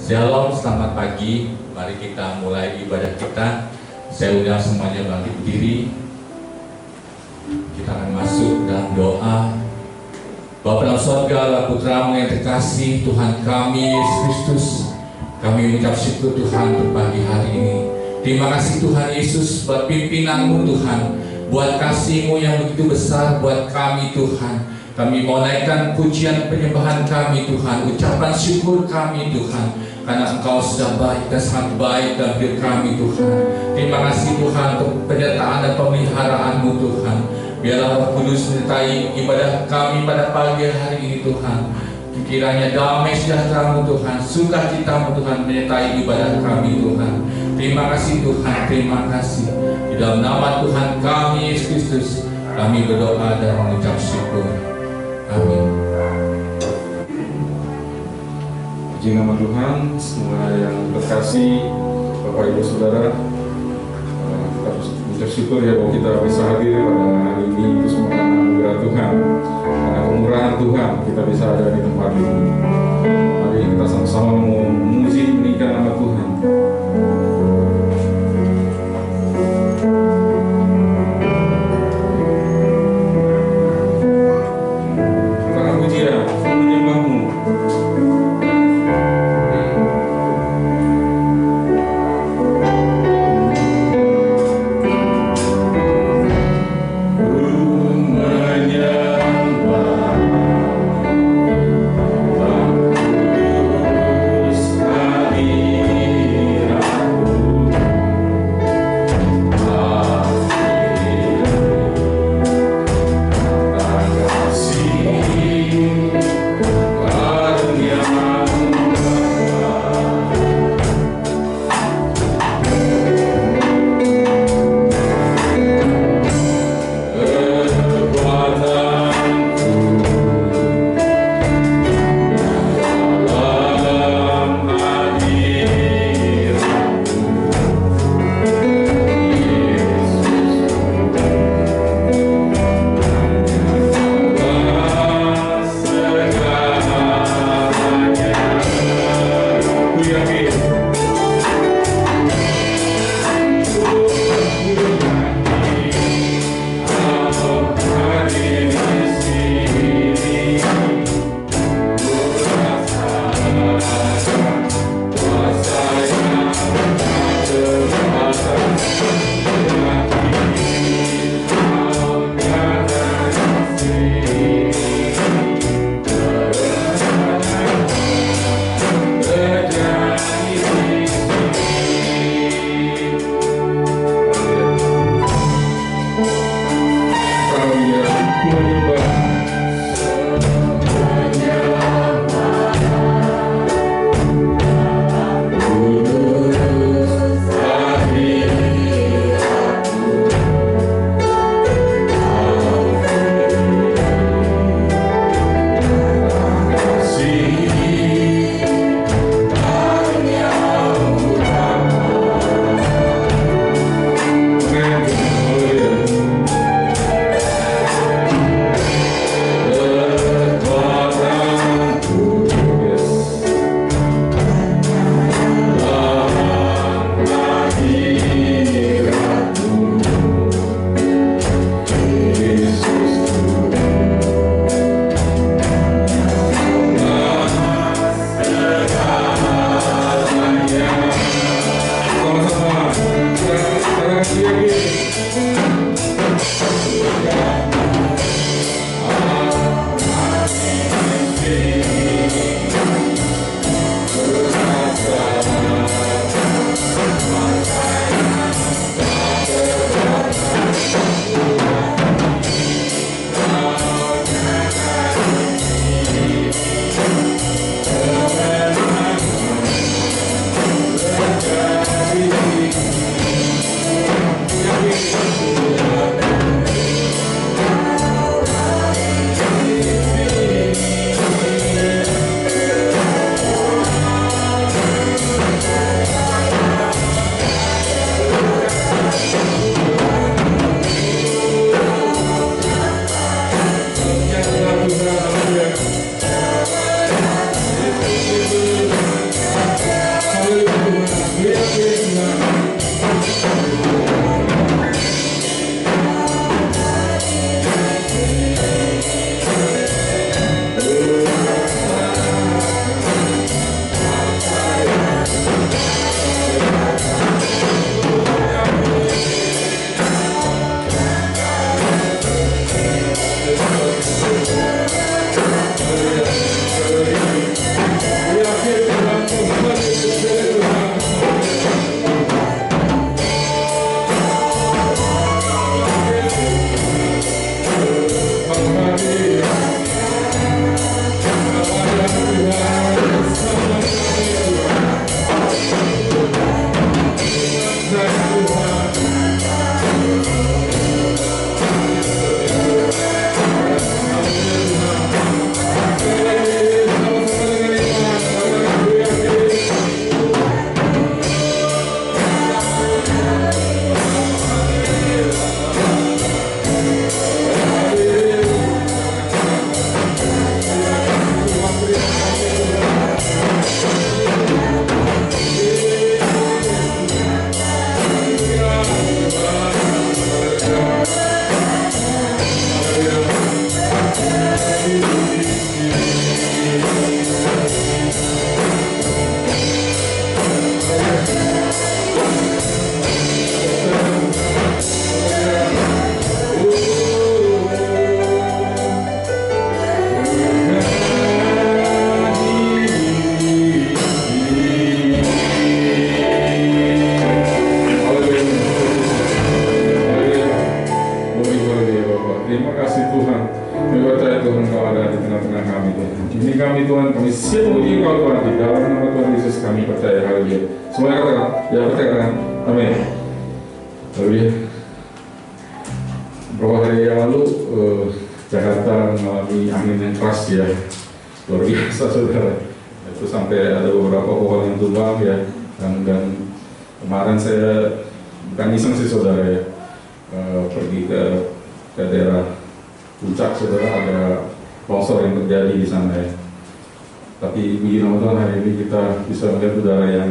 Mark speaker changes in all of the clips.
Speaker 1: Shalom, selamat pagi. Mari kita mulai ibadah kita. Saya undang semuanya bangkit berdiri. Kita akan masuk dalam doa. Bapa dalam sorga, Allah Putra-Mu yang terkasih, Tuhan kami Yesus Kristus, kami mengucap syukur Tuhan untuk pagi hari ini. Terima kasih Tuhan Yesus buat pimpinan-Mu Tuhan, buat kasih-Mu yang begitu besar buat kami Tuhan. Kami mau naikkan pujian penyembahan kami Tuhan, ucapan syukur kami Tuhan, karena Engkau sudah baik dan sangat baik dalam hidup kami Tuhan. Terima kasih Tuhan untuk penyertaan dan pemeliharaan-Mu Tuhan. Biarlah Roh Kudus menyertai ibadah kami pada pagi hari ini Tuhan. Kiranya damai sejahtera-Mu Tuhan, sukacita-Mu Tuhan menyertai ibadah kami Tuhan. Terima kasih Tuhan, terima kasih. Di dalam nama Tuhan kami Yesus Kristus, kami berdoa dan mengucap syukur. Amin.
Speaker 2: Puji nama Tuhan, semua yang terkasih, Bapak Ibu Saudara, kita mengucap syukur ya bahwa kita bisa hadir pada hari ini. Itu semua karena anugerah Tuhan, karena kemurahan Tuhan kita bisa ada di tempat ini. Mari kita sama-sama memuji meninggikan nama Tuhan.
Speaker 3: Bye.
Speaker 2: memuji Engkau Tuhan, di dalam nama Tuhan Yesus kami percaya. Haleluya. Semuanya katakan, ya percaya. Amin. Haleluya. Beberapa hari yang lalu Jakarta mengalami angin yang keras ya, luar biasa saudara. Itu sampai ada beberapa pohon yang tumbang ya, dan kemarin saya bukan iseng sih saudara ya, pergi ke daerah Puncak saudara, ada longsor yang terjadi di sana ya. Tapi puji nama Tuhan, hari ini kita bisa melihat udara yang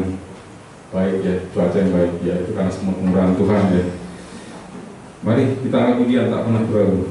Speaker 2: baik ya, cuaca yang baik ya, itu karena semua kemurahan Tuhan ya. Mari kita angkat pujian tak pernah beragu.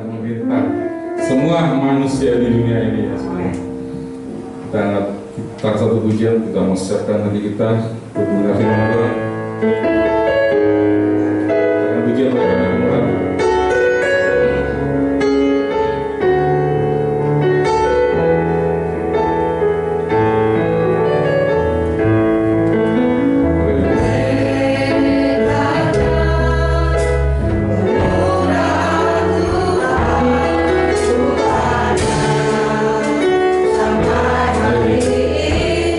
Speaker 2: memerintah semua manusia di dunia ini ya Tuhan. Kita satu pujian, kita mau siapkan hati kita untuk mendengar firman Tuhan. Jangan pujian mereka Tuhan.
Speaker 3: Sampai hari ini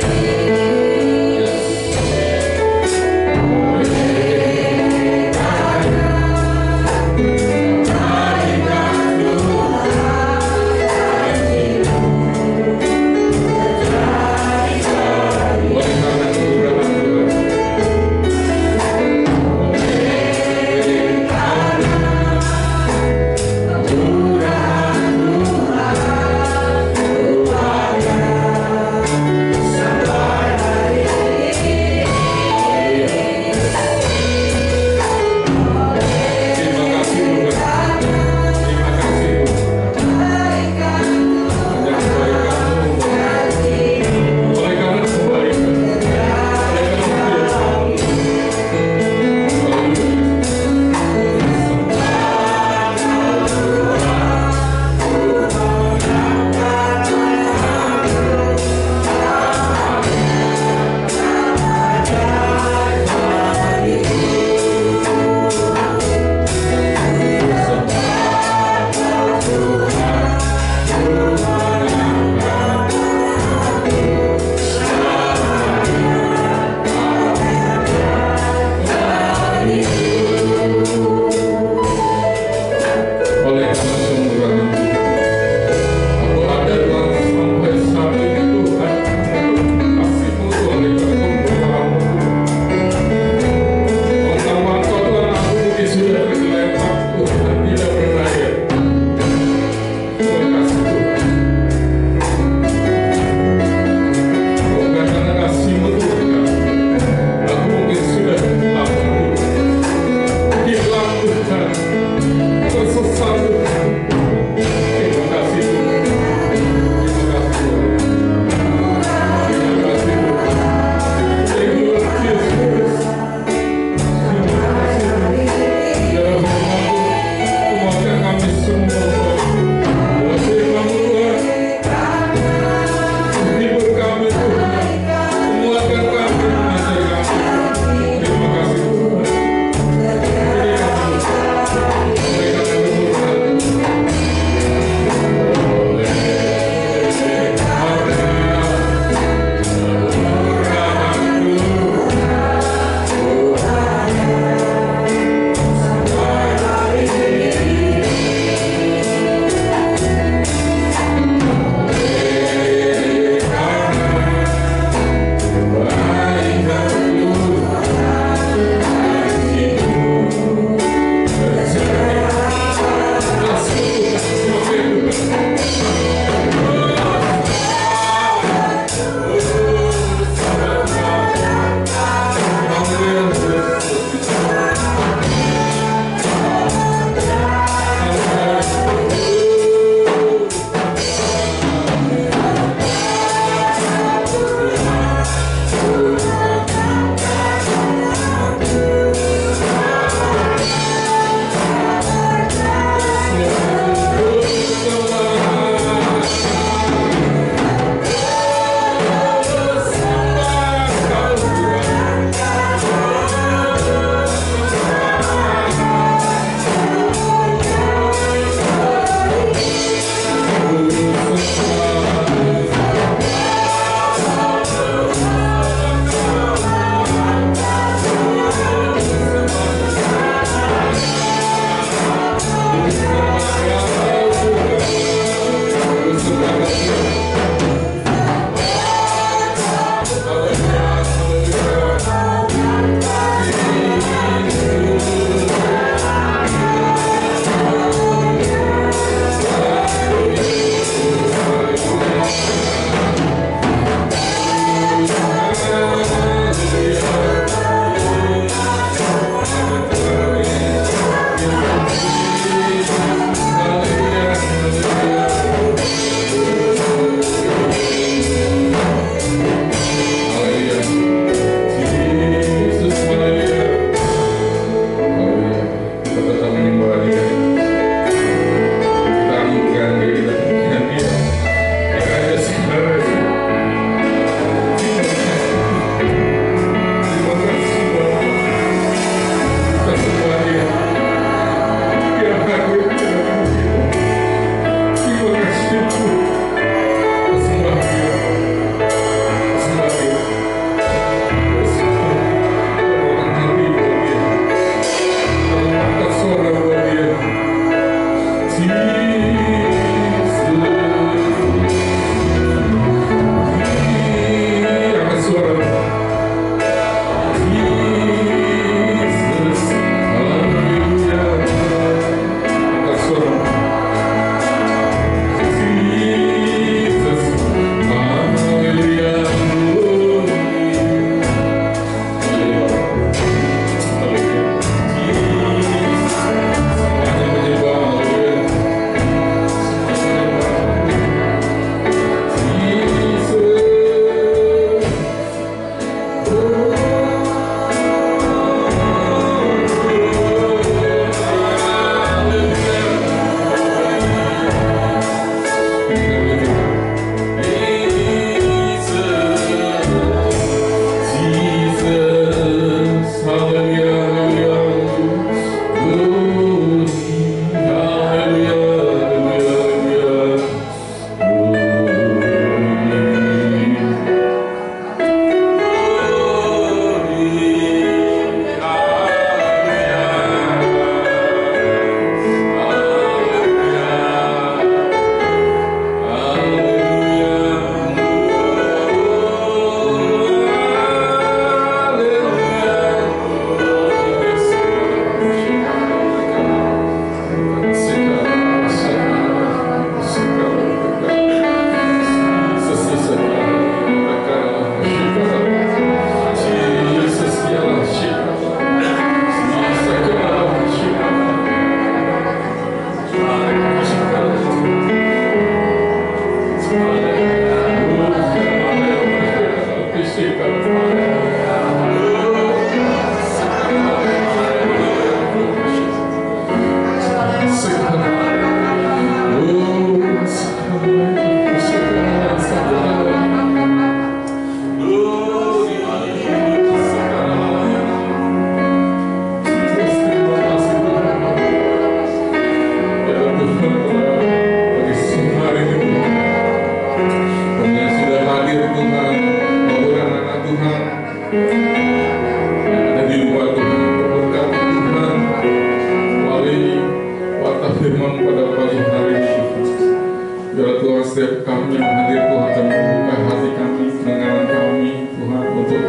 Speaker 2: setiap kami yang hadir Tuhan, dan membuka hati kami, pendengaran kami Tuhan, untuk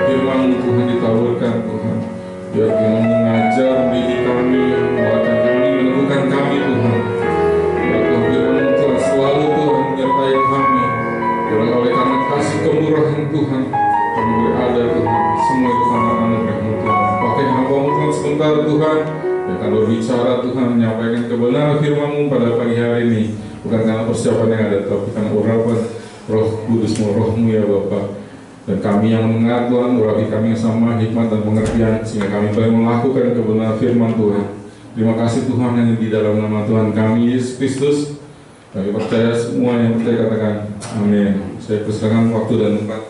Speaker 2: firman Tuhan ditaburkan Tuhan. Biar Tuhan mengajar, mendidik kami, menguatkan kami, meneguhkan kami Tuhan. Biar Tuhan firman telah selalu Tuhan menyertai kami. Biar oleh karena kasih kemurahan Tuhan, kami boleh ada Tuhan. Semua itu karena anugerah-Mu Tuhan. Pakai hamba-Mu Tuhan sebentar Tuhan, yang akan berbicara Tuhan, menyampaikan kebenaran firman-Mu pada pagi hari ini. Bukan karena persiapan yang ada, tapi karena urapan Roh Kudus-Mu, Roh-Mu ya Bapa. Dan kami yang mendengar Tuhan, urapi kami yang sama hikmat dan pengertian, sehingga kami boleh melakukan kebenaran firman Tuhan. Terima kasih Tuhan, yang di dalam nama Tuhan kami Yesus Kristus. Kami percaya, semua yang percaya katakan amin. Saya persilakan waktu dan tempat.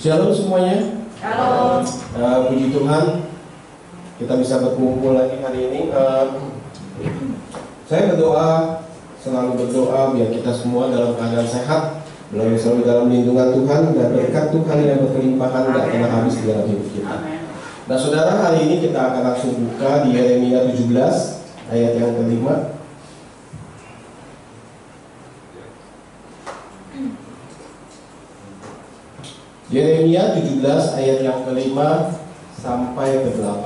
Speaker 3: Shalom semuanya.
Speaker 4: Halo.
Speaker 3: Puji Tuhan, kita bisa berkumpul lagi hari ini. Saya berdoa, selalu berdoa biar kita semua dalam keadaan sehat, selalu dalam lindungan Tuhan, dan berkat Tuhan yang berkelimpahan tidak pernah habis di dalam hidup kita. Nah saudara, hari ini kita akan langsung buka di Yeremia 17 ayat yang kelima. Yeremia 17 ayat yang kelima sampai ke-8.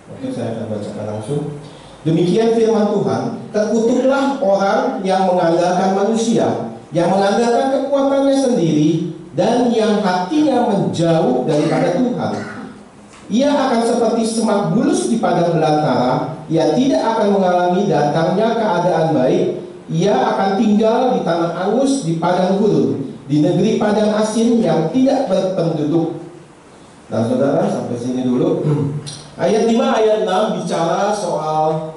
Speaker 3: Oke, saya akan bacakan langsung. Demikian firman Tuhan, terkutuklah orang yang mengandalkan manusia, yang mengandalkan kekuatannya sendiri, dan yang hatinya menjauh daripada Tuhan. Ia akan seperti semak bulus di padang belantara. Ia tidak akan mengalami datangnya keadaan baik. Ia akan tinggal di tanah angus, di padang gurun, di negeri padang asin yang tidak berpenduduk. Nah saudara, sampai sini dulu. Ayat 5, ayat 6 bicara soal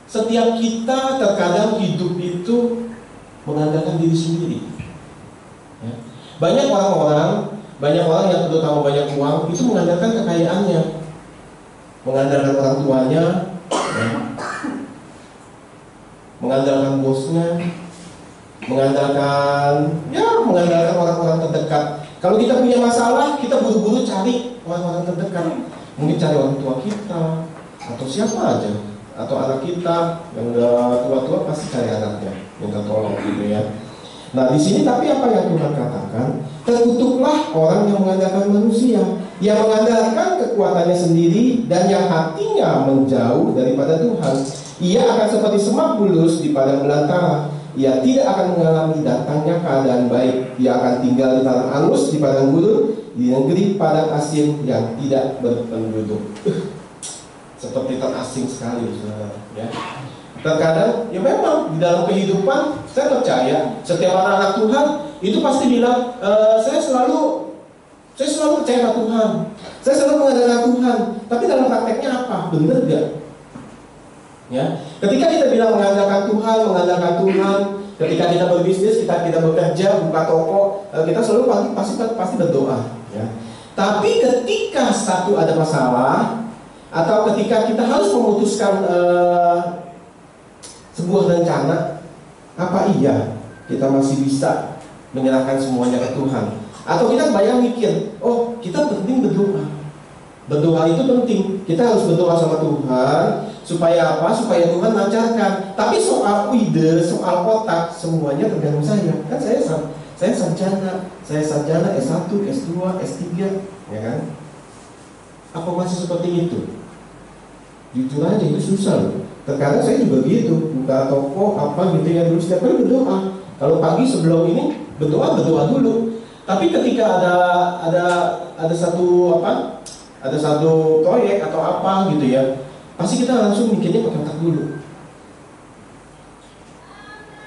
Speaker 3: setiap kita terkadang hidup itu mengandalkan diri sendiri. Ya. Banyak orang yang terutama banyak uang itu mengandalkan kekayaannya, mengandalkan orang tuanya, ya, mengandalkan bosnya, mengandalkan orang-orang terdekat. Kalau kita punya masalah, kita buru-buru cari orang-orang terdekat. Mungkin cari orang tua kita atau siapa aja, atau anak kita yang udah tua-tua pasti cari anaknya, minta tolong gitu ya. Nah di sini tapi apa yang Tuhan katakan? Terkutuklah orang yang mengandalkan manusia, yang mengandalkan kekuatannya sendiri, dan yang hatinya menjauh daripada Tuhan. Ia akan seperti semak bulus di padang belantara. Ia tidak akan mengalami datangnya keadaan baik. Ia akan tinggal di tanah angus, di padang gurun, di negeri padang asin yang tidak berpenduduk. Seperti terasing sekali, ya. Terkadang ya memang di dalam kehidupan saya percaya setiap anak-anak Tuhan itu pasti bilang saya selalu percaya pada Tuhan, saya selalu mengandalkan Tuhan. Tapi dalam prakteknya apa? Benar gak? Ya, ketika kita bilang mengandalkan Tuhan, ketika kita berbisnis, kita bekerja, buka toko, kita selalu pasti berdoa. Ya. Tapi ketika satu ada masalah atau ketika kita harus memutuskan sebuah rencana, apa iya kita masih bisa menyerahkan semuanya ke Tuhan? Atau kita bayang mikir, oh kita penting berdoa. Berdoa itu penting. Kita harus berdoa sama Tuhan supaya apa? Supaya Tuhan lancarkan. Tapi soal ide, soal otak, semuanya tergantung saya. Kan saya sarjana S1, S2, S3, ya kan? Apa masih seperti itu? Jujur aja itu susah loh. Terkadang saya juga gitu, buka toko apa gitu ya, dulu setiap kali berdoa. Kalau pagi sebelum ini berdoa dulu. Tapi ketika ada satu ada satu proyek atau apa gitu ya, pasti kita langsung mikirnya pakai otak dulu.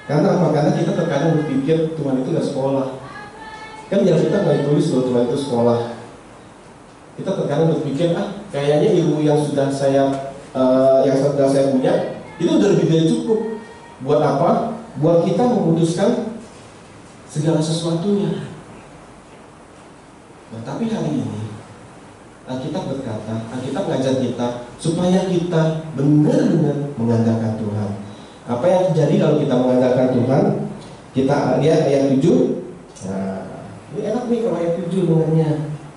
Speaker 3: Karena apa? Karena kita terkadang berpikir Tuhan itu nggak sekolah. Kan yang kita nggak tulis loh Tuhan itu sekolah. Kita terkadang berpikir, kayaknya ilmu yang sudah saya punya itu udah lebih dari cukup. Buat apa? Buat kita memutuskan segala sesuatunya. Nah, tapi hari ini Alkitab berkata, Alkitab mengajar kita supaya kita benar-benar mengandalkan Tuhan. Apa yang terjadi kalau kita mengandalkan Tuhan? Kita lihat ayat 7. Nah, ini enak nih kalau ayat 7 dengannya.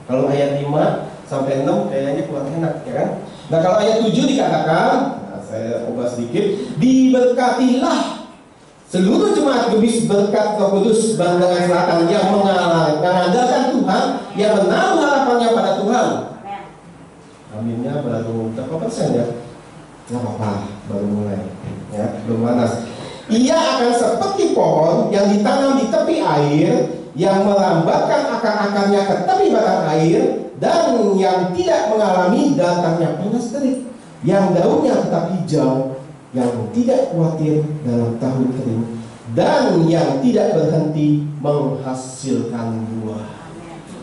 Speaker 3: Kalau ayat 5 sampai 6 kayaknya kurang enak, ya kan? Nah, kalau ayat 7 dikatakan, saya ubah sedikit, diberkatilah seluruh jemaat gebis berkat Roh Kudus Bandangan Selatan yang mengandalkan Tuhan, yang menaruh harapannya pada Tuhan. Aminnya baru berapa persen ya? Nggak apa-apa, baru mulai ya, belum panas. Ia akan seperti pohon yang ditanam di tepi air, yang melambatkan akar-akarnya ke tepi batang air, dan yang tidak mengalami datangnya panas terik, yang daunnya tetap hijau, yang tidak khawatir dalam tahun kering, dan yang tidak berhenti menghasilkan buah.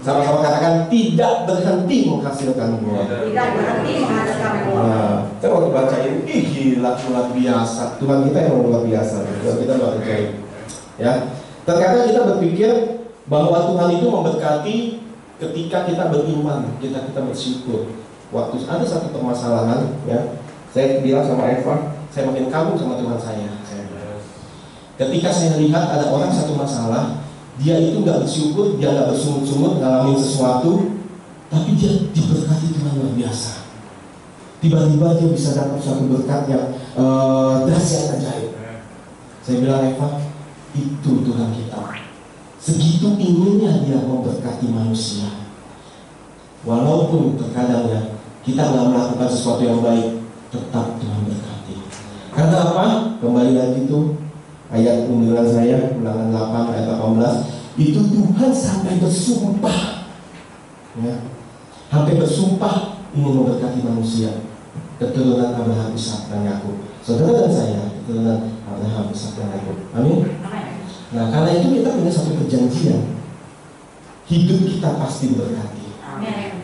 Speaker 3: Sama-sama katakan, tidak berhenti menghasilkan buah.
Speaker 4: Tidak berhenti menghasilkan buah.
Speaker 3: Nah, saya waktu baca ini, gila, luar biasa. Tuhan kita yang luar biasa. Tuhan kita luar biasa. Ya, terkadang kita berpikir bahwa Tuhan itu memberkati ketika kita beriman, kita bersyukur. Waktu ada satu permasalahan, ya, saya bilang sama Eva, saya makin kagum sama Tuhan saya. Ketika saya lihat ada orang satu masalah, dia itu nggak bersyukur, dia nggak bersungut-sungut ngalamin sesuatu, tapi dia diberkati Tuhan luar biasa. Tiba-tiba dia bisa dapat suatu berkat yang dahsyat ajaib. Saya bilang, Eva, itu Tuhan kita. Segitu inginnya dia memberkati manusia. Walaupun terkadang ya kita nggak melakukan sesuatu yang baik, tetap Tuhan berkati. Karena apa? Kembali lagi itu ayat unduran saya, Ulangan 8 ayat 18, itu Tuhan sampai bersumpah, ya, sampai bersumpah ingin memberkati manusia, keturunan Abraham, Ishak dan Yakub. Saudara dan saya keturunan Abraham, Ishak dan Yakub. Amin. Nah, karena itu kita punya satu perjanjian, hidup kita pasti berkati.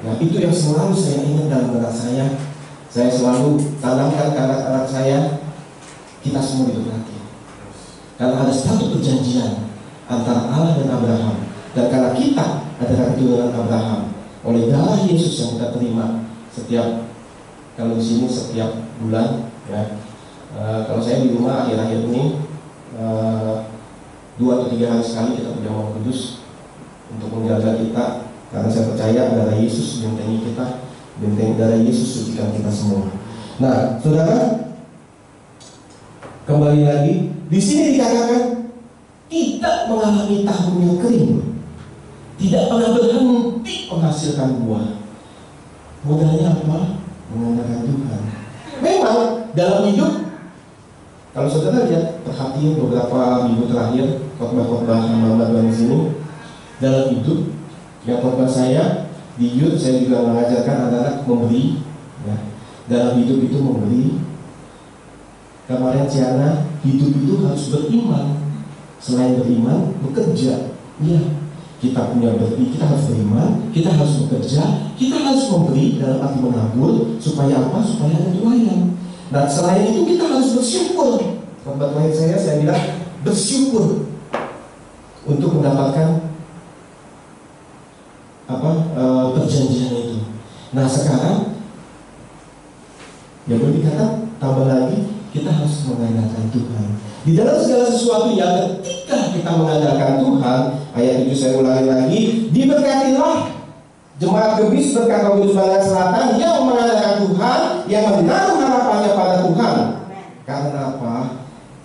Speaker 3: Nah, itu yang selalu saya ingat dalam benak saya. Saya selalu tanamkan ke anak-anak saya, kita semua diberkati. Karena ada satu perjanjian antara Allah dan Abraham, dan karena kita adalah keturunan Abraham, oleh darah Yesus yang kita terima setiap, kalau di sini setiap bulan, ya. Kalau saya di rumah akhir-akhir ini 2 atau 3 hari sekali kita berjamaah kudus untuk menjaga kita, karena saya percaya darah Yesus bentengi kita, benteng darah Yesus sucikan kita semua. Nah, saudara, kembali lagi di sini dikatakan tidak mengalami tahun yang kering, tidak pernah berhenti menghasilkan buah. Modalnya apa? Mengandalkan Tuhan. Memang dalam hidup, kalau saudara lihat perhatian beberapa minggu terakhir khotbah-khotbah hamba Tuhan di sini, dalam hidup yang khotbah saya di youth, saya juga mengajarkan anak-anak memberi, ya. Dalam hidup itu memberi. Kemarin Ciana, hidup itu harus beriman. Selain beriman, bekerja. Ya, kita harus beriman, kita harus bekerja, kita harus memberi dalam arti menabur, supaya apa? Supaya ada tuayan. Nah, selain itu kita harus bersyukur. Khotbah terakhir saya bilang bersyukur untuk mendapatkan perjanjian itu. Nah, sekarang ya boleh dikatakan tambah lagi, kita harus mengandalkan Tuhan di dalam segala sesuatu. Yang ketika kita mengandalkan Tuhan, ayat 7 saya ulangi lagi, diberkatilah jemaat gebis berkat Roh Kudus Bandangan Selatan yang mengandalkan Tuhan, yang menaruh harapannya pada Tuhan. Karena apa?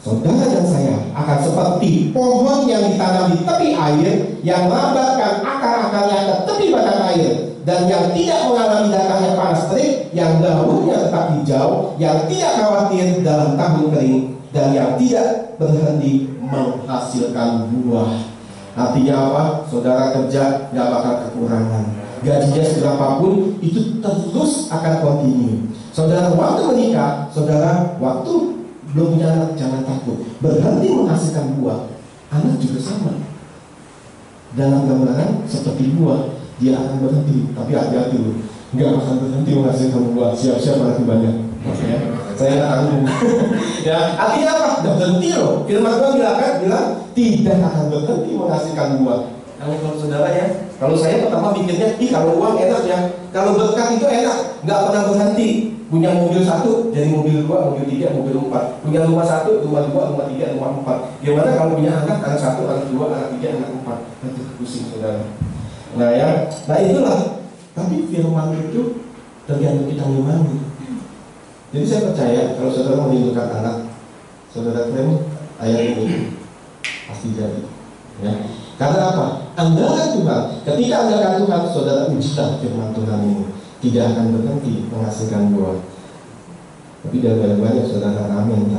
Speaker 3: Saudara dan saya akan seperti pohon yang ditanam di tepi air, yang melambatkan akar-akarnya ke tepi batang air, dan yang tidak mengalami datangnya panas terik, yang daunnya tetap hijau, yang tidak khawatir dalam tahun kering, dan yang tidak berhenti menghasilkan buah. Artinya apa? Saudara kerja gak bakal kekurangan. gajinya seberapapun, itu terus akan continue. Saudara waktu menikah, saudara waktu belum punya anak, jangan takut. Berhenti menghasilkan buah, anak juga sama. Dalam gambaran seperti buah, dia akan berhenti. Tapi hati-hati loh, nggak akan berhenti menghasilkan buah. Siap-siap nanti banyak. Ya, saya nggak tahu. Ya, artinya apa? Nggak berhenti loh. Firman Tuhan bilang tidak akan berhenti menghasilkan buah. Kalau saudara ya, kalau saya pertama pikirnya, kalau uang enak ya, kalau berkat itu enak, nggak pernah berhenti. Punya mobil 1 jadi mobil 2, mobil 3, mobil 4. Punya rumah 1, rumah 2, rumah 3, rumah 4. Gimana kalau punya anak 1, anak 2, anak 3, anak 4? Nanti pusing saudara. Nah ya, nah itulah. Tapi firman itu tergantung kita memahami. Jadi saya percaya kalau saudara merindukan anak, saudara klaim ayat ini pasti jadi. Ya. Karena apa? Andalkan Tuhan. Ketika andalkan Tuhan, saudara ujilah firman Tuhan ini. Tidak akan berhenti menghasilkan buah. Tapi dari banyak saudara amin.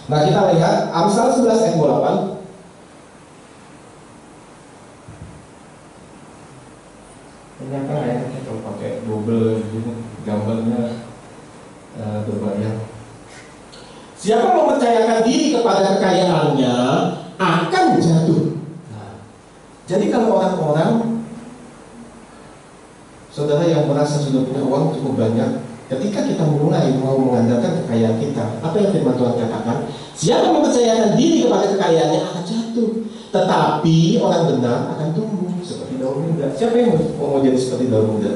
Speaker 3: Nah kita lihat Amsal 11 ayat 28. Ternyata ayatnya kalau pakai double gitu, gambarnya berbayang. Siapa mempercayakan diri kepada kekayaannya akan jatuh. Nah, jadi kalau orang-orang saudara yang merasa sudah punya uang cukup banyak, ketika kita mulai mau mengandalkan kekayaan kita, apa yang firman Tuhan katakan? Siapa mempercayakan diri kepada kekayaannya akan jatuh, tetapi orang benar akan tumbuh seperti daun muda. Siapa yang mau jadi seperti daun muda?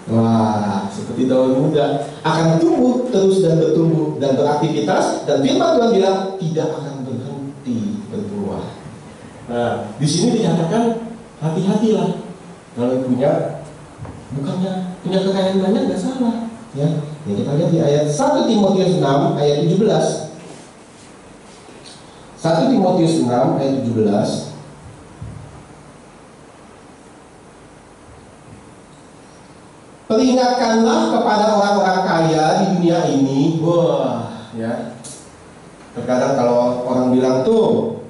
Speaker 3: Wah, seperti daun muda akan tumbuh terus dan bertumbuh dan beraktivitas, dan firman Tuhan bilang tidak akan berhenti berbuah. Nah, di sini dikatakan hati-hatilah kalau bukannya punya kekayaan banyak nggak salah, ya. Ini kita lihat di ayat 1 Timotius 6 ayat 17. 1 Timotius 6 ayat 17. Peringatkanlah kepada orang-orang kaya di dunia ini. Wah, ya. Terkadang kalau orang bilang tuh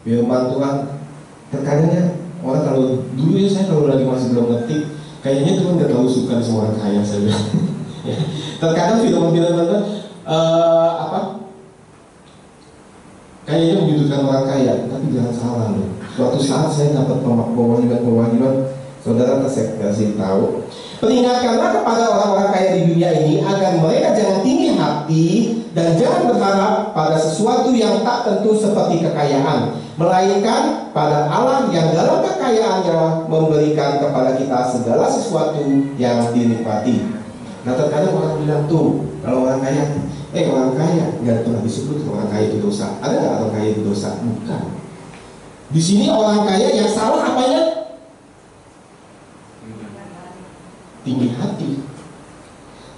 Speaker 3: firman Tuhan, terkadangnya orang kalau dulu ya, saya kalau lagi masih belum ngerti, kayaknya Tuhan nggak terlalu suka sama orang kaya, saya bilang. Ya. Terkadang firman-firman Tuhan kayaknya menyudutkan orang kaya, tapi jangan salah loh. Suatu saat saya dapat pewahyuan, saudara saya kasih tahu. Peringatkanlah kepada orang-orang kaya di dunia ini agar mereka jangan tinggi hati dan jangan berharap pada sesuatu yang tak tentu seperti kekayaan, melainkan pada Allah yang dalam kekayaannya memberikan kepada kita segala sesuatu yang dinikmati. Nah terkadang orang bilang tuh, kalau orang kaya nggak pernah disebut orang kaya itu dosa. Ada nggak orang kaya itu dosa? Bukan. Di sini orang kaya yang salah apanya?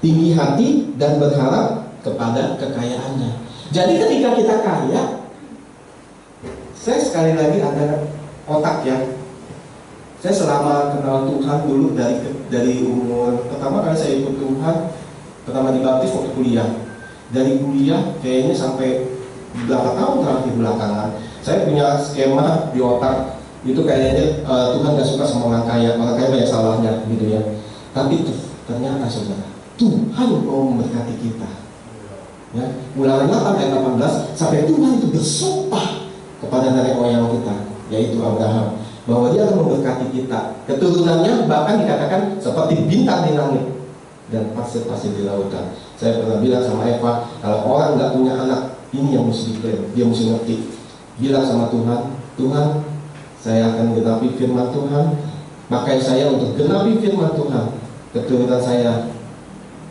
Speaker 3: Tinggi hati dan berharap kepada kekayaannya. Jadi ketika kita kaya, saya sekali lagi ada otak ya. Saya selama kenal Tuhan dulu dari umur pertama kali saya ikut Tuhan, pertama dibaptis waktu kuliah. Dari kuliah kayaknya sampai berapa tahun terakhir belakangan, saya punya skema di otak itu kayaknya Tuhan gak suka sama orang kaya banyak salahnya gitu ya. Tapi ternyata saudara, Tuhan mau memberkati kita. Ya, Ulangan 8 ayat 18 sampai Tuhan itu bersumpah kepada nenek moyang kita, yaitu Abraham, bahwa dia akan memberkati kita. Keturunannya bahkan dikatakan seperti bintang di langit dan pasir-pasir di lautan. Saya pernah bilang sama Eva, kalau orang nggak punya anak, ini yang mesti diklaim, dia mesti ngerti. Bilang sama Tuhan, Tuhan, saya akan genapi firman Tuhan, pakai saya untuk genapi firman Tuhan. Keturunan saya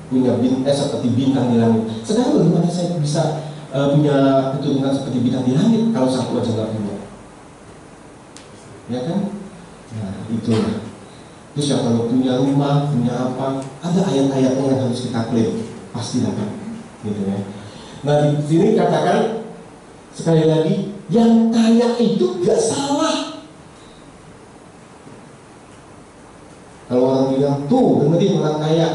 Speaker 3: punya seperti bintang di langit. Sekarang bagaimana saya bisa punya keturunan seperti bintang di langit kalau satu aja nggak punya? Ya kan? Nah itulah. Terus ya kalau punya rumah, punya apa, ada ayat-ayatnya yang harus kita klaim, pasti dapat, gitu ya. Nah di sini katakan sekali lagi, yang kaya itu gak salah. Kalau orang bilang, tuh dengerin orang kaya,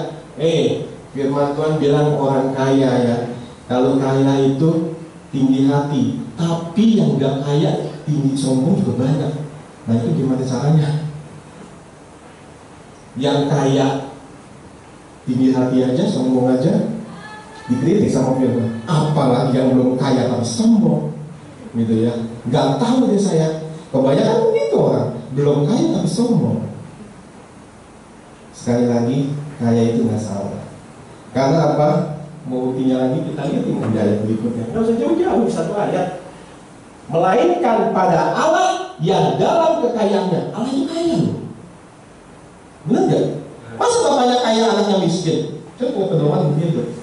Speaker 3: firman Tuhan bilang orang kaya ya, kalau kaya itu tinggi hati, tapi yang gak kaya tinggi sombong juga banyak. Nah itu gimana caranya? yang kaya tinggi hati aja, sombong aja, dikritik sama firman. Apalagi yang belum kaya tapi sombong, gitu ya. Gak tahu deh saya. Kebanyakan begitu orang, belum kaya tapi sombong. Sekali lagi, kaya itu nggak salah. Karena apa? Mau buktinya lagi kita lihat di ayat berikutnya. Nggak usah jauh-jauh, satu ayat. Melainkan pada Allah yang dalam kekayaannya. Allah itu kaya loh. Benar gak? Masa bapaknya kaya, anaknya miskin? Coba pedoman begitu.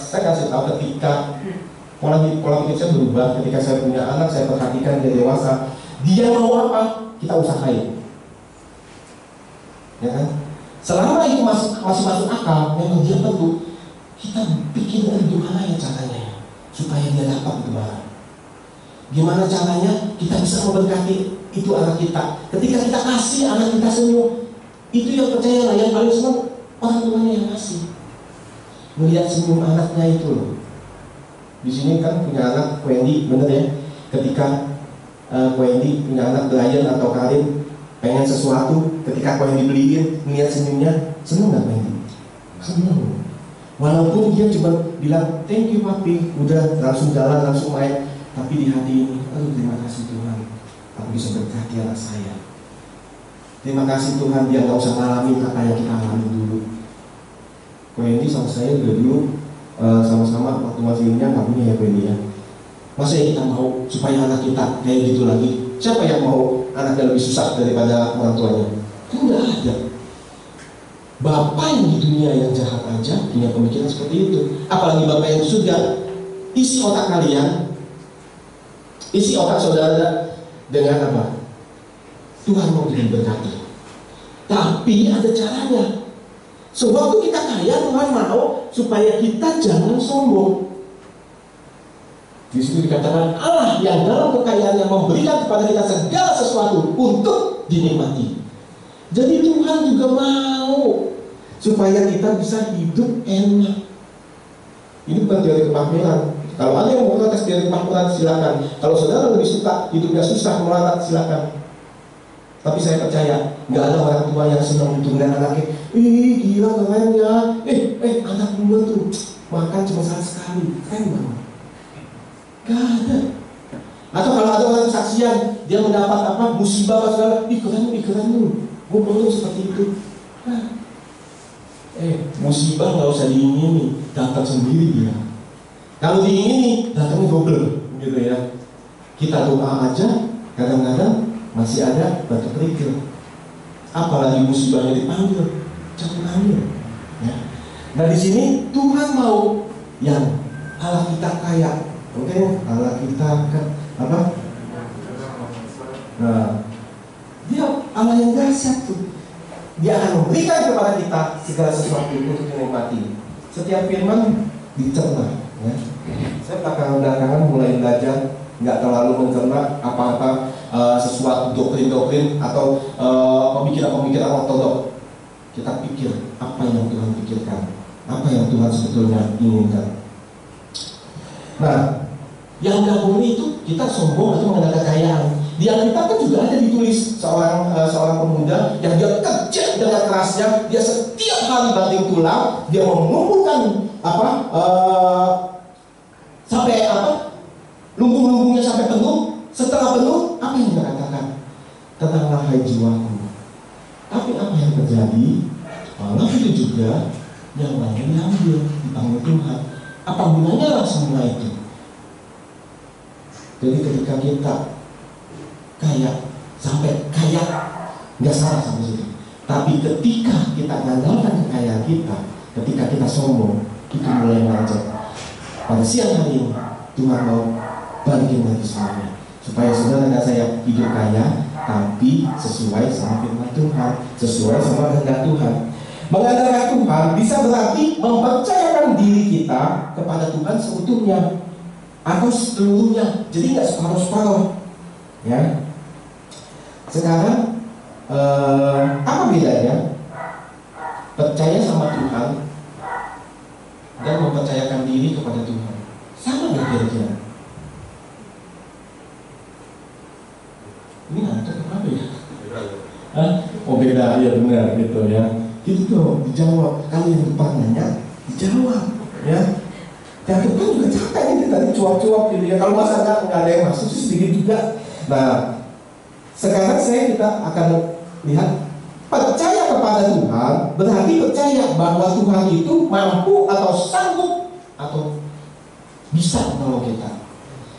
Speaker 3: Saya kasih tahu ketika pola pikir saya berubah. Ketika saya punya anak, saya perhatikan dia dewasa. Dia mau apa? Kita usahain. Ya kan? Selama itu masih masuk akal, memang dia perlu. Kita bikin gimana ya caranya supaya dia dapat itu barang. Gimana caranya kita bisa memberkati itu anak kita. Ketika kita kasih, anak kita senyum. Itu yang percayalah, yang paling senang orang tuanya yang kasih. Melihat senyum anaknya itu loh. Di sini kan punya anak Wendy, bener ya? Ketika Wendy punya anak Brian atau Karin pengen sesuatu, ketika Wendy beliin, melihat senyumnya, seneng nggak Wendy? Seneng. Walaupun dia cuma bilang thank you papi, udah langsung jalan, langsung main, tapi di hati ini, aduh terima kasih Tuhan, aku bisa berkati anak saya. Terima kasih Tuhan, dia nggak usah ngalamin apa yang kita alami dulu. Wendy sama saya udah dulu sama-sama waktu masih ini nggak punya ya Wendy ya. Masa ya kita mau supaya anak kita kayak gitu lagi? Siapa yang mau anaknya lebih susah daripada orang tuanya? Enggak ada. Bapak yang di dunia yang jahat aja punya pemikiran seperti itu. Apalagi Bapak yang di surga. Isi otak kalian, isi otak saudara dengan apa? Tuhan mau jadi berkati. Tapi ada caranya. Sewaktu kita kaya, Tuhan mau supaya kita jangan sombong. Di situ dikatakan Allah yang dalam kekayaannya memberikan kepada kita segala sesuatu untuk dinikmati. Jadi Tuhan juga mau supaya kita bisa hidup enak. Ini bukan teori kemakmuran. Kalau ada yang mau tes teori kemakmuran silakan. Kalau saudara lebih suka hidupnya susah melarat silakan. Tapi saya percaya nggak ada orang tua yang senang untuk melihat anaknya. Ih gila keren ya. Anak gue tuh makan cuma sekali. Keren banget. Gak ada. Atau kalau ada orang kesaksian, dia mendapat apa musibah apa segala, keren lu. Gue perlu seperti itu. Nah, musibah nggak usah diingini, datang sendiri dia. Kalau diingini, datangnya double, gitu ya. Kita doa aja, kadang-kadang masih ada batu kerikil. Apalagi musibahnya dipanggil, jangan panggil. Ya. Nah di sini Tuhan mau yang Allah kita kaya. Oke, Allah kita kan apa? Nah, dia Allah yang dahsyat tuh. Dia akan memberikan kepada kita segala sesuatu untuk dinikmati. Setiap firman dicerna. Ya. Saya belakangan mulai belajar nggak terlalu mencerna apa-apa sesuatu doktrin-doktrin atau pemikiran-pemikiran ortodok. Kita pikir apa yang Tuhan pikirkan, apa yang Tuhan sebetulnya inginkan. Nah, yang nggak boleh itu kita sombong atau mengenal kekayaan. Di Alkitab kan juga ada ditulis seorang pemuda yang dia kerja dengan kerasnya, dia setiap hari banting tulang, dia mengumpulkan sampai lumbung-lumbungnya sampai penuh. Setelah penuh, apa yang dia katakan? Tenanglah hai jiwaku. Tapi apa yang terjadi? Malah itu juga yang lain diambil, dipanggil Tuhan. Apa gunanya lah semua itu? Jadi ketika kita kaya, sampai kaya, nggak salah sampai situ. Tapi ketika kita mengandalkan kekayaan kita, ketika kita sombong, itu mulai melenceng. Pada siang hari ini, Tuhan mau balikin lagi semuanya, supaya saudara dan saya hidup kaya, tapi sesuai sama firman Tuhan, sesuai sama kehendak Tuhan. Mengandalkan Tuhan bisa berarti mempercayakan diri kita kepada Tuhan seutuhnya atau seluruhnya, jadi nggak separuh-separuh. Ya. Sekarang apa bedanya percaya sama Tuhan dan mempercayakan diri kepada Tuhan? Sama nggak kira-kira? Ini ngantuk apa ya? Oh beda, ya benar gitu ya. Gitu dong, dijawab. Kalau yang depan nanya, dijawab ya. Yang depan juga capek nih tadi cuap-cuap gitu ya. Kalau masa nggak ada yang masuk sih sedikit juga. Nah, sekarang kita akan lihat percaya kepada Tuhan berarti percaya bahwa Tuhan itu mampu atau sanggup atau bisa menolong kita.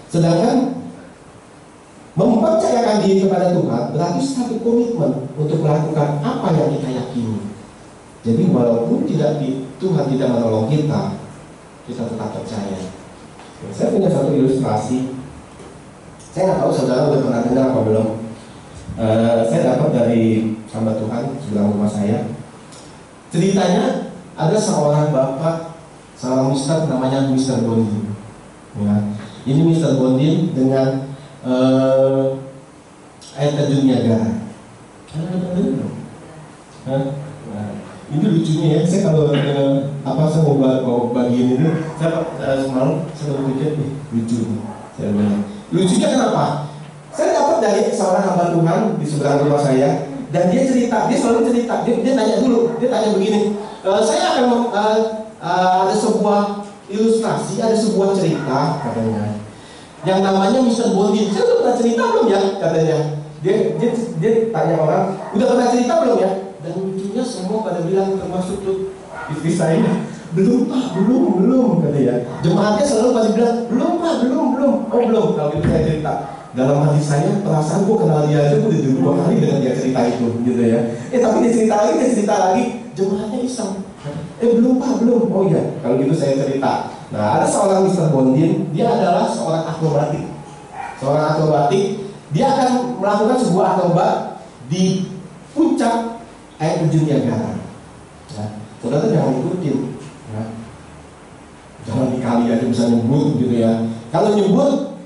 Speaker 3: Sedangkan mempercayakan diri kepada Tuhan berarti satu komitmen untuk melakukan apa yang kita yakini. Jadi walaupun Tuhan tidak menolong kita, kita tetap percaya. Saya punya satu ilustrasi. Saya nggak tahu saudara udah pernah dengar apa belum. Saya dapat dari hamba Tuhan sebelah rumah saya. Ceritanya ada seorang bapak, seorang mister namanya Mister Bondin. Ya, ini Mister Bondin dengan air terjun Niagara. Ini lucunya ya. Saya kalau saya mau bagiin ini, saya semalam saya berpikir lucu. Saya bilang, lucunya kenapa? Saya dapat dari seorang hamba Tuhan di seberang rumah saya, dan dia selalu cerita, dia tanya dulu, dia tanya begini, saya akan ada sebuah ilustrasi, ada sebuah cerita katanya, yang namanya Mister Bondin. Saya udah pernah cerita belum ya katanya? Dia tanya orang, udah pernah cerita belum ya? Dan lucunya semua pada bilang, termasuk tuh istri saya, belum pak, belum katanya. Jemaatnya selalu pada bilang, belum pak, belum. Oh belum, kalau itu saya cerita. Dalam hati saya, perasaan gue kenal dia aja udah 2 kali dengan dia cerita itu, gitu ya. Tapi dia cerita lagi, jemaatnya iseng. Belum pak, belum. Oh iya, kalau gitu saya cerita. Nah, ada seorang Mister Bondin, dia adalah seorang akrobatik. Dia akan melakukan sebuah akrobat di puncak air terjun Niagara. Ya, saudara jangan ikutin. Ya. Jangan dikali aja bisa nyebut gitu ya. Kalau nyebut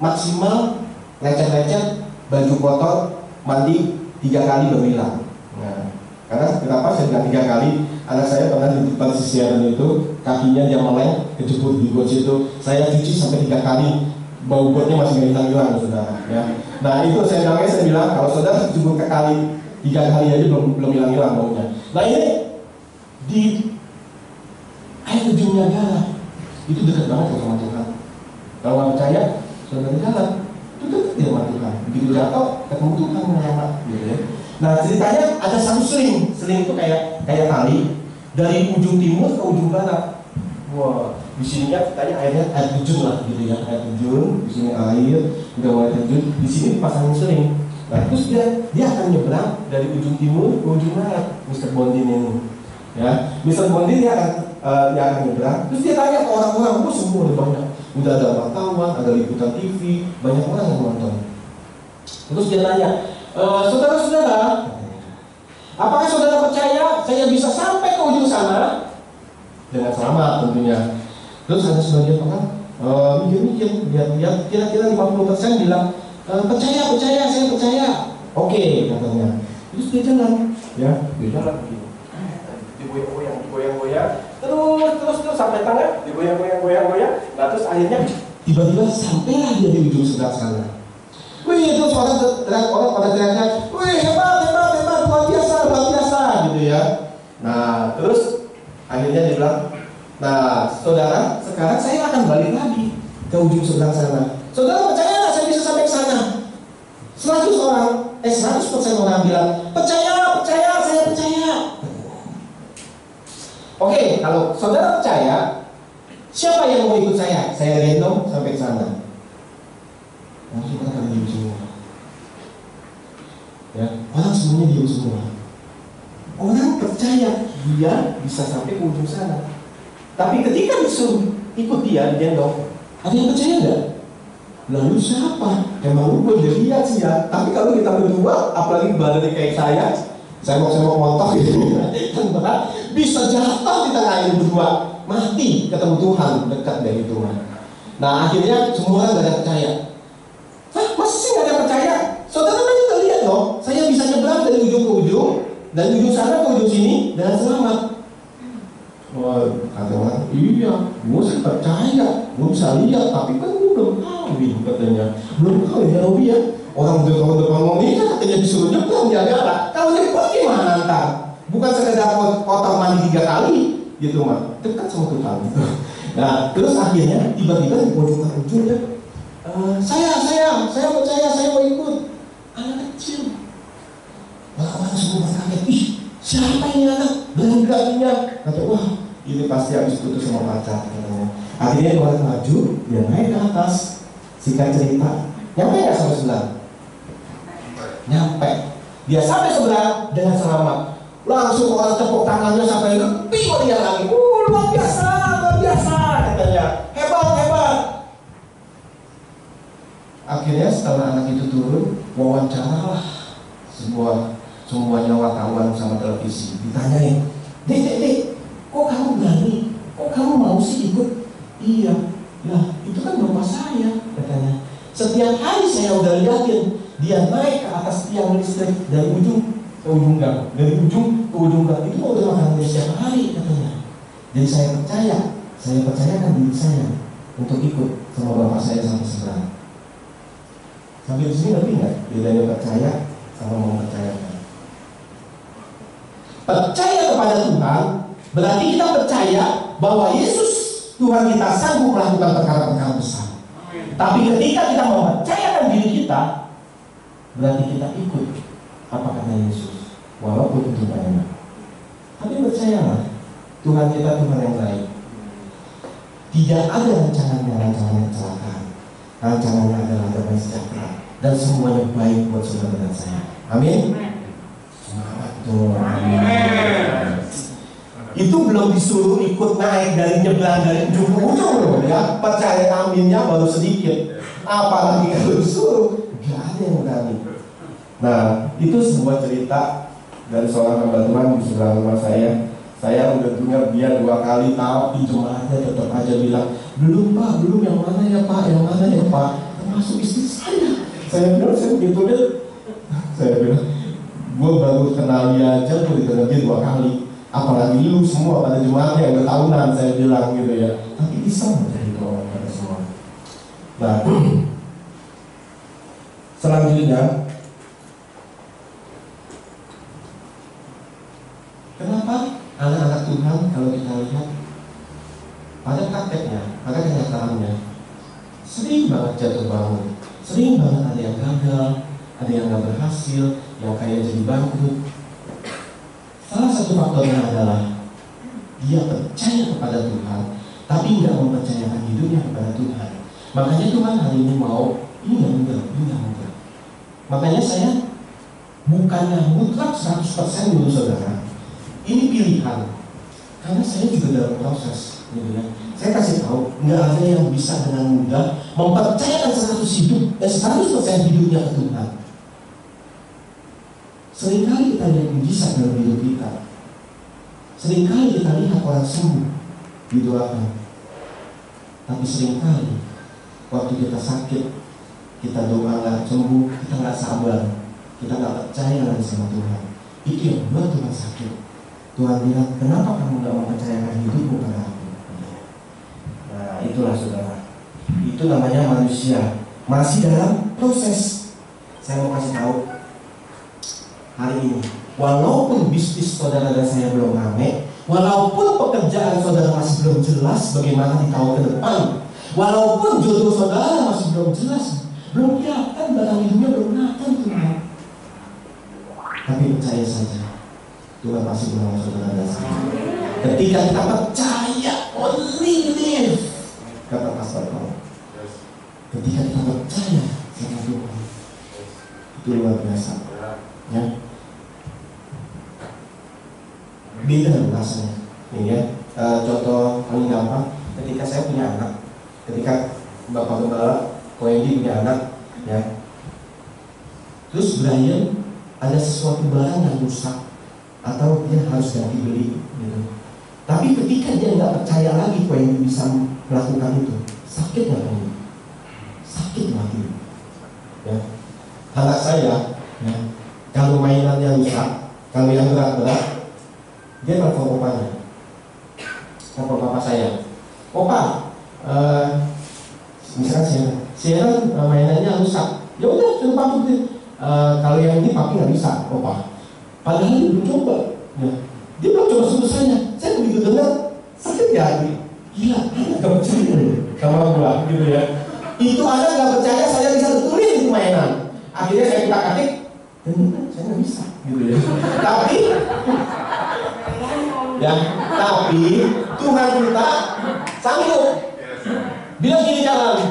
Speaker 3: maksimal lecet-lecet, baju kotor, mandi 3 kali baru hilang. Nah, karena kenapa saya bilang 3 kali? Anak saya pernah di depan sisiran itu, kakinya dia meleng, kejebur di got situ. Saya cuci sampai 3 kali, bau gotnya masih nggak hilang, saudara. Ya. Nah itu saya bilang kalau saudara kejebur ke kali 3 kali aja belum hilang baunya. Nah ini di air terjun Niagara itu dekat banget sama Tuhan. Kalau nggak percaya, saudara jalan, itu dekat dia sama Tuhan. Begitu jatuh, ketemu Tuhan lama, gitu ya. Nah ceritanya ada satu seling itu kayak tali dari ujung timur ke ujung barat. Wah, di sini ya katanya air terjun lah, gitu ya, air terjun. Di sini air, udah mulai terjun. Di sini pasang seling. Nah terus dia akan nyebrang dari ujung timur ke ujung barat, Mister Bondin ini. Ya, Mister Bondin dia akan nyebrang. Terus dia tanya ke orang-orang, semua udah banyak. Udah ada wartawan, ada liputan TV, banyak orang yang nonton. Terus dia tanya, saudara-saudara, apakah saudara percaya saya bisa sampai ke ujung sana dengan selamat tentunya? Terus ada sebagian orang mikir-mikir, lihat kira-kira 50% bilang percaya, saya percaya. Oke, katanya. Terus dia jalan, begini. Digoyang-goyang, terus sampai tangan, digoyang-goyang. Nah terus akhirnya tiba-tiba sampailah dia di ujung sebelah sana. Wih, itu orang pada teriaknya, wih hebat, luar biasa, gitu ya. Nah, terus akhirnya dia bilang, nah saudara, sekarang saya akan balik lagi ke ujung sebelah sana. Saudara percaya nggak saya bisa sampai ke sana? 100% orang bilang, percaya, saya percaya. Oke, kalau saudara percaya, siapa yang mau ikut saya? Saya gendong sampai ke sana. Langsung akan diam semua. Ya, orang semuanya diam semua. Orang percaya dia bisa sampai ke ujung sana. Tapi ketika disuruh ikut dia digendong, ada yang percaya nggak? Lalu siapa? Emang lu udah lihat sih ya. Tapi kalau kita berdua, apalagi badannya kayak saya mau montok gitu, kan berat, bisa jatuh di tengah ini berdua, mati ketemu Tuhan, dekat dari Tuhan. Nah akhirnya semua orang gak ada percaya. Hah, masa sih gak ada percaya? Saudara kan kita lihat loh, saya bisa nyebrang dari ujung ke ujung, dari ujung sana ke ujung sini dengan selamat. Wah, kata orang, iya, gue sih percaya, gue bisa lihat, tapi kan gue belum kawin katanya. Belum kawin ya Robi ya? Orang udah tahun depan mau nikah katanya disuruh nyebrang jaga. Kalau nyebrang gimana ntar? Bukan sekedar kotor mandi 3 kali gitu mah, dekat sama Tuhan gitu. Nah terus akhirnya tiba-tiba di ujung ya, saya percaya, saya mau ikut. Anak kecil, orang semua kaget, ih siapa ini anak? Berani-beraninya. Kata wah ini pasti habis putus sama pacar katanya. Akhirnya orang maju, dia naik ke atas. Singkat cerita, nyampe nggak sampai sebelah? Nyampe. Dia sampai sebelah dengan selamat. Langsung orang tepuk tangannya sampai lebih meriah lagi. Luar biasa katanya. Hebat. Akhirnya setelah anak itu turun, wawancara lah semuanya wartawan sama televisi. Ditanyain, Dek, kok kamu berani? Kok kamu mau sih ikut? Iya, lah itu kan bapak saya katanya. Setiap hari saya udah liatin dia naik ke atas tiang listrik dari ujung ke ujung gang, dari ujung ke ujung gang. Itu udah makan dia setiap hari katanya. Jadi saya percayakan diri saya untuk ikut sama bapak saya sampai seberang. Sampai di sini ngerti nggak? Bedanya percaya sama mempercayakan. Percaya kepada Tuhan berarti kita percaya bahwa Yesus Tuhan kita sanggup melakukan perkara-perkara besar. Tapi ketika kita mempercayakan diri kita, berarti kita ikut apa kata Yesus, walaupun itu banyak. Tapi percayalah, Tuhan kita Tuhan yang baik. Tidak ada rancangannya kecelakaan. Rancangannya adalah damai sejahtera dan semuanya baik buat saudara dan saya. Amin. Semangat tuh. Amin. Itu belum disuruh ikut naik dari nyebrang dari ujung ke ujung loh ya. Percaya aminnya baru sedikit. Apalagi kalau disuruh, gak ada yang berani. Nah, itu sebuah cerita dari seorang hamba Tuhan di sebelah rumah saya. Saya udah dengar dia 2 kali, tapi jemaatnya tetap aja bilang, belum Pak, belum, yang mana ya Pak, termasuk istri saya. Saya bilang, saya begitu deh. Saya bilang, gue baru kenal dia aja, gue didengar dia 2 kali. Apalagi lu semua pada jemaatnya udah tahunan, saya bilang gitu ya. Tapi bisa menjadi orang pada semua. Nah, selanjutnya, kenapa anak-anak Tuhan kalau kita lihat pada prakteknya, pada kenyataannya sering banget jatuh bangun, sering banget ada yang gagal, ada yang gak berhasil, yang kayak jadi bangkrut. Salah satu faktornya adalah dia percaya kepada Tuhan, tapi nggak mempercayakan hidupnya kepada Tuhan. Makanya Tuhan hari ini mau ini yang mudah. Makanya saya bukannya mutlak 100% dulu saudara. Ini pilihan, karena saya juga dalam proses, gitu ya. Saya kasih tahu, nggak ada yang bisa dengan mudah mempercayakan 100% hidupnya ke Tuhan. Seringkali kita lihat mujizat dalam hidup kita. Seringkali kita lihat orang sembuh, didoakan. Tapi seringkali waktu kita sakit, kita doa nggak sembuh, kita nggak sabar, kita nggak percaya lagi sama Tuhan. Itu yang buat Tuhan sakit. Tuhan bilang, kenapa kamu gak mempercayakan hidupmu pada aku? Nah itulah saudara, itu namanya manusia masih dalam proses. Saya mau kasih tahu hari ini, walaupun bisnis saudara dan saya belum rame, walaupun pekerjaan saudara masih belum jelas bagaimana di tahun ke depan, walaupun jodoh saudara masih belum jelas, belum kelihatan, batang hidupnya belum kelihatan Tuhan, tapi percaya saja, Tuhan masih menolong saudara dan saya. Ketika kita percaya, only live, kata Pastor Paul. Ketika kita percaya sama Tuhan, itu luar biasa. Ya, beda rasanya. Ini ya, contoh paling gampang. Ketika saya punya anak, ketika Bapak Gembala, Koendi punya anak, ya. Terus Brian ada sesuatu barang yang rusak, atau dia harus ganti beli gitu. Tapi ketika dia nggak percaya lagi kok yang bisa melakukan itu, sakit nggak ini? Sakit lagi. Ya. Anak saya, ya, kalau mainannya rusak, kalau yang berat-berat, dia telepon opanya, telepon papa saya. Opa, misalnya saya mainannya rusak, Ya udah, suruh papi gitu. Kalau yang ini papi nggak bisa, opa. Padahal dia belum coba. Ya. Dia belum coba suruh saya begitu dengar sakit ya. Gila, anak gak percaya sama gua gitu ya. Itu anak gak percaya saya bisa betulin itu mainan. Akhirnya saya kutak-atik, dan saya nggak bisa gitu ya. Tapi Tuhan kita sanggup. Bilang gini caranya,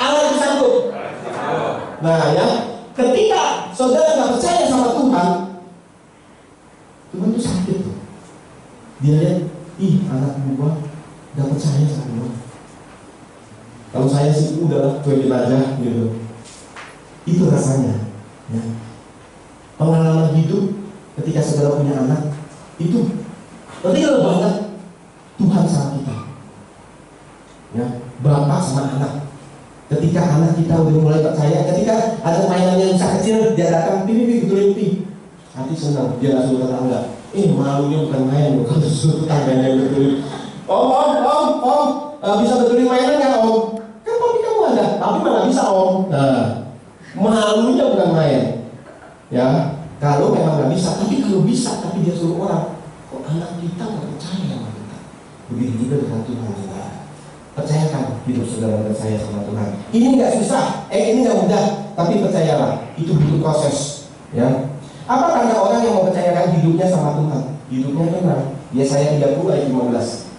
Speaker 3: Allah itu sanggup. Nah ya, ketika saudara nggak percaya sama Tuhan itu sakit tuh. Dia lihat, anak gua nggak percaya sama gua. Kalau saya sih udahlah cuekin aja gitu. Itu rasanya. Ya. Pengalaman hidup ketika saudara punya anak itu real banget. Tuhan sama kita. Ya, bapak sama anak. Ketika anak kita udah mulai percaya, ketika ada mainan yang kecil, dia datang, pipi betulin pi. Nanti senang, dia nggak suruh tetangga. Malunya bukan main, bukan suruh tetangganya yang betulin. Om, bisa betulin mainan nggak om? Kan papi kamu ada, tapi mana bisa om? Nah, malunya bukan main. Ya, kalau memang nggak bisa, tapi kalau bisa, tapi dia suruh orang, kok anak kita nggak percaya sama kita? Begitu juga dengan Tuhan kita. Percayakan hidup saudara percaya sama Tuhan. Ini nggak susah, ini nggak mudah, tapi percayalah, itu butuh proses. Ya, apa tanda orang yang mempercayakan hidupnya sama Tuhan? Hidupnya tenang. Yesaya 30 ayat 15.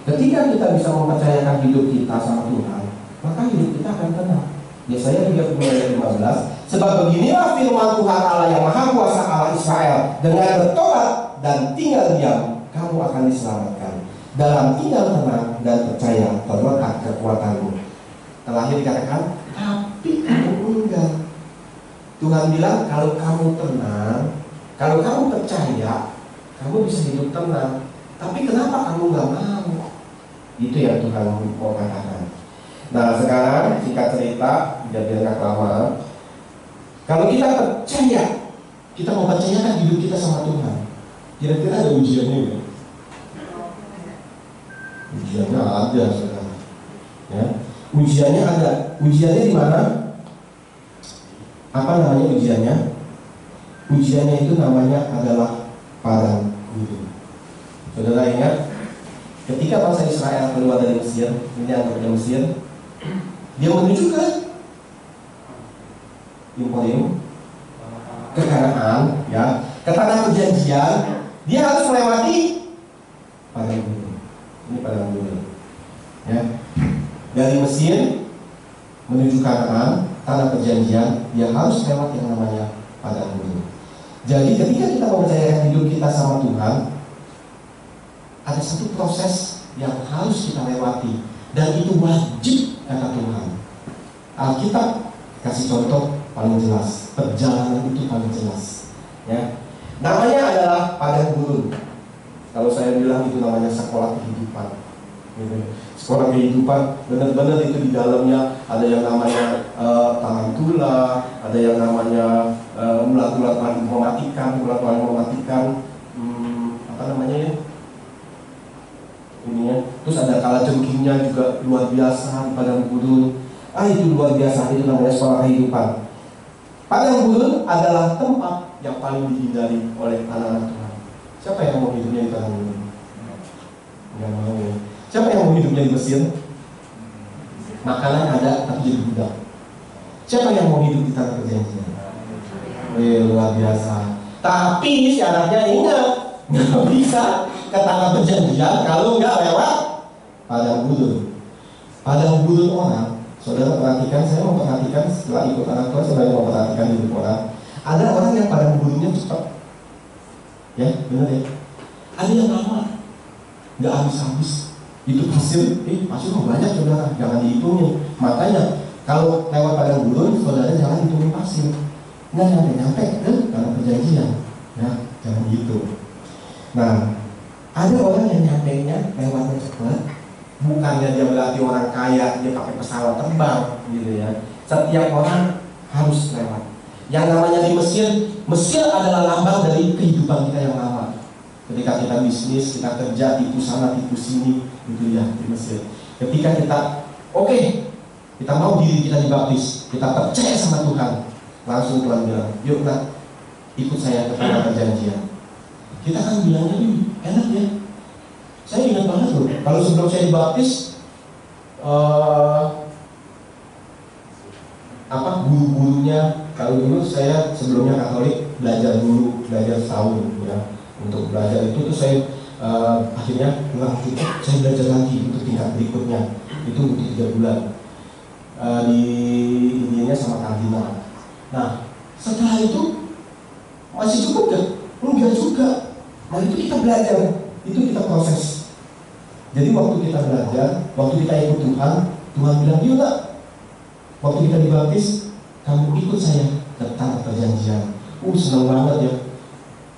Speaker 3: Ketika kita bisa mempercayakan hidup kita sama Tuhan, maka hidup kita akan tenang. Yesaya 30 ayat 15. Sebab beginilah firman Tuhan Allah yang Maha Kuasa, Allah Israel, dengan bertobat dan tinggal diam, kamu akan diselamatkan. Dalam tinggal tenang dan percaya terletak kekuatanmu. Terakhir dikatakan, tapi kamu enggak. Tuhan bilang, kalau kamu tenang, kalau kamu percaya, kamu bisa hidup tenang. Tapi kenapa kamu nggak mau? Itu yang Tuhan mau katakan. Nah sekarang singkat cerita, biar nggak kelamaan. Kalau kita percaya, kita mempercayakan hidup kita sama Tuhan. Kira-kira ada ujiannya nggak? Ujiannya ada sekarang. Ya, ujiannya ada. Ujiannya di mana? Apa namanya ujiannya? Ujiannya itu namanya adalah padang gurun. Saudara ingat, ketika bangsa Israel keluar dari Mesir, ini anggap dari Mesir, dia menuju ke Imporium, ke Kanaan, ya, ke tanah perjanjian. Dia harus melewati padang gurun. Ini padang gurun. Ya, dari Mesir menuju Kanaan, tanah perjanjian, dia harus lewat yang namanya padang gurun. Jadi ketika kita mempercayakan hidup kita sama Tuhan, ada satu proses yang harus kita lewati, dan itu wajib kata Tuhan. Alkitab kasih contoh paling jelas, perjalanan itu paling jelas. Ya, namanya adalah padang gurun. Kalau saya bilang itu namanya sekolah kehidupan. Sekolah kehidupan, benar-benar itu di dalamnya ada yang namanya tarantula, ada yang namanya ulat-ulat mematikan, apa namanya ya? Ini ya. Terus ada kalajengkingnya juga luar biasa di padang gurun. Itu luar biasa, itu namanya sekolah kehidupan. Padang gurun adalah tempat yang paling dihindari oleh anak-anak Tuhan. Siapa yang mau hidupnya di padang gurun? Enggak mau ya. Siapa yang mau hidupnya di Mesir? Makanan ada tapi jadi budak. Siapa yang mau hidup di tanah perjanjian? Luar biasa. Tapi syaratnya ingat, nggak bisa ke tanah perjanjian kalau nggak lewat padang gurun. Padang gurun orang, saudara perhatikan, saya memperhatikan setelah ikut anak Tuhan, saudara memperhatikan hidup orang. Ada orang yang padang gurunnya cepat, ya benar ya. Ada yang lama, nggak habis-habis. Itu pasir banyak saudara, jangan dihitungin. Makanya kalau lewat padang gurun, saudara jangan hitungin pasir. Nggak nyampe ke tanah perjanjian, ya jangan gitu. Nah, ada orang yang nyampainya lewatnya cepat, bukannya dia berarti orang kaya, dia pakai pesawat terbang gitu ya. Setiap orang harus lewat. Yang namanya di Mesir adalah lambang dari kehidupan kita yang lama. Ketika kita bisnis, kita kerja, tipu sana, tipu sini, gitu ya di Mesir. Ketika kita Oke, kita mau diri kita dibaptis, kita percaya sama Tuhan. Langsung Tuhan bilang, yuk nak, ikut saya ke tanah perjanjian. Kita kan bilangnya, enak ya. Saya ingat banget loh, kalau sebelum saya dibaptis, guru-gurunya, kalau dulu saya sebelumnya Katolik, belajar setahun ya. Untuk belajar itu tuh saya akhirnya kurang cukup, saya belajar lagi untuk tingkat berikutnya. Itu untuk 3 bulan di Indianya sama kardinal. Nah, setelah itu masih cukup gak? Enggak juga. Nah, itu kita belajar, itu kita proses. Jadi waktu kita belajar, waktu kita ikut Tuhan, Tuhan bilang, yuk nak, waktu kita dibaptis, kamu ikut saya ke tanah perjanjian. Senang banget ya.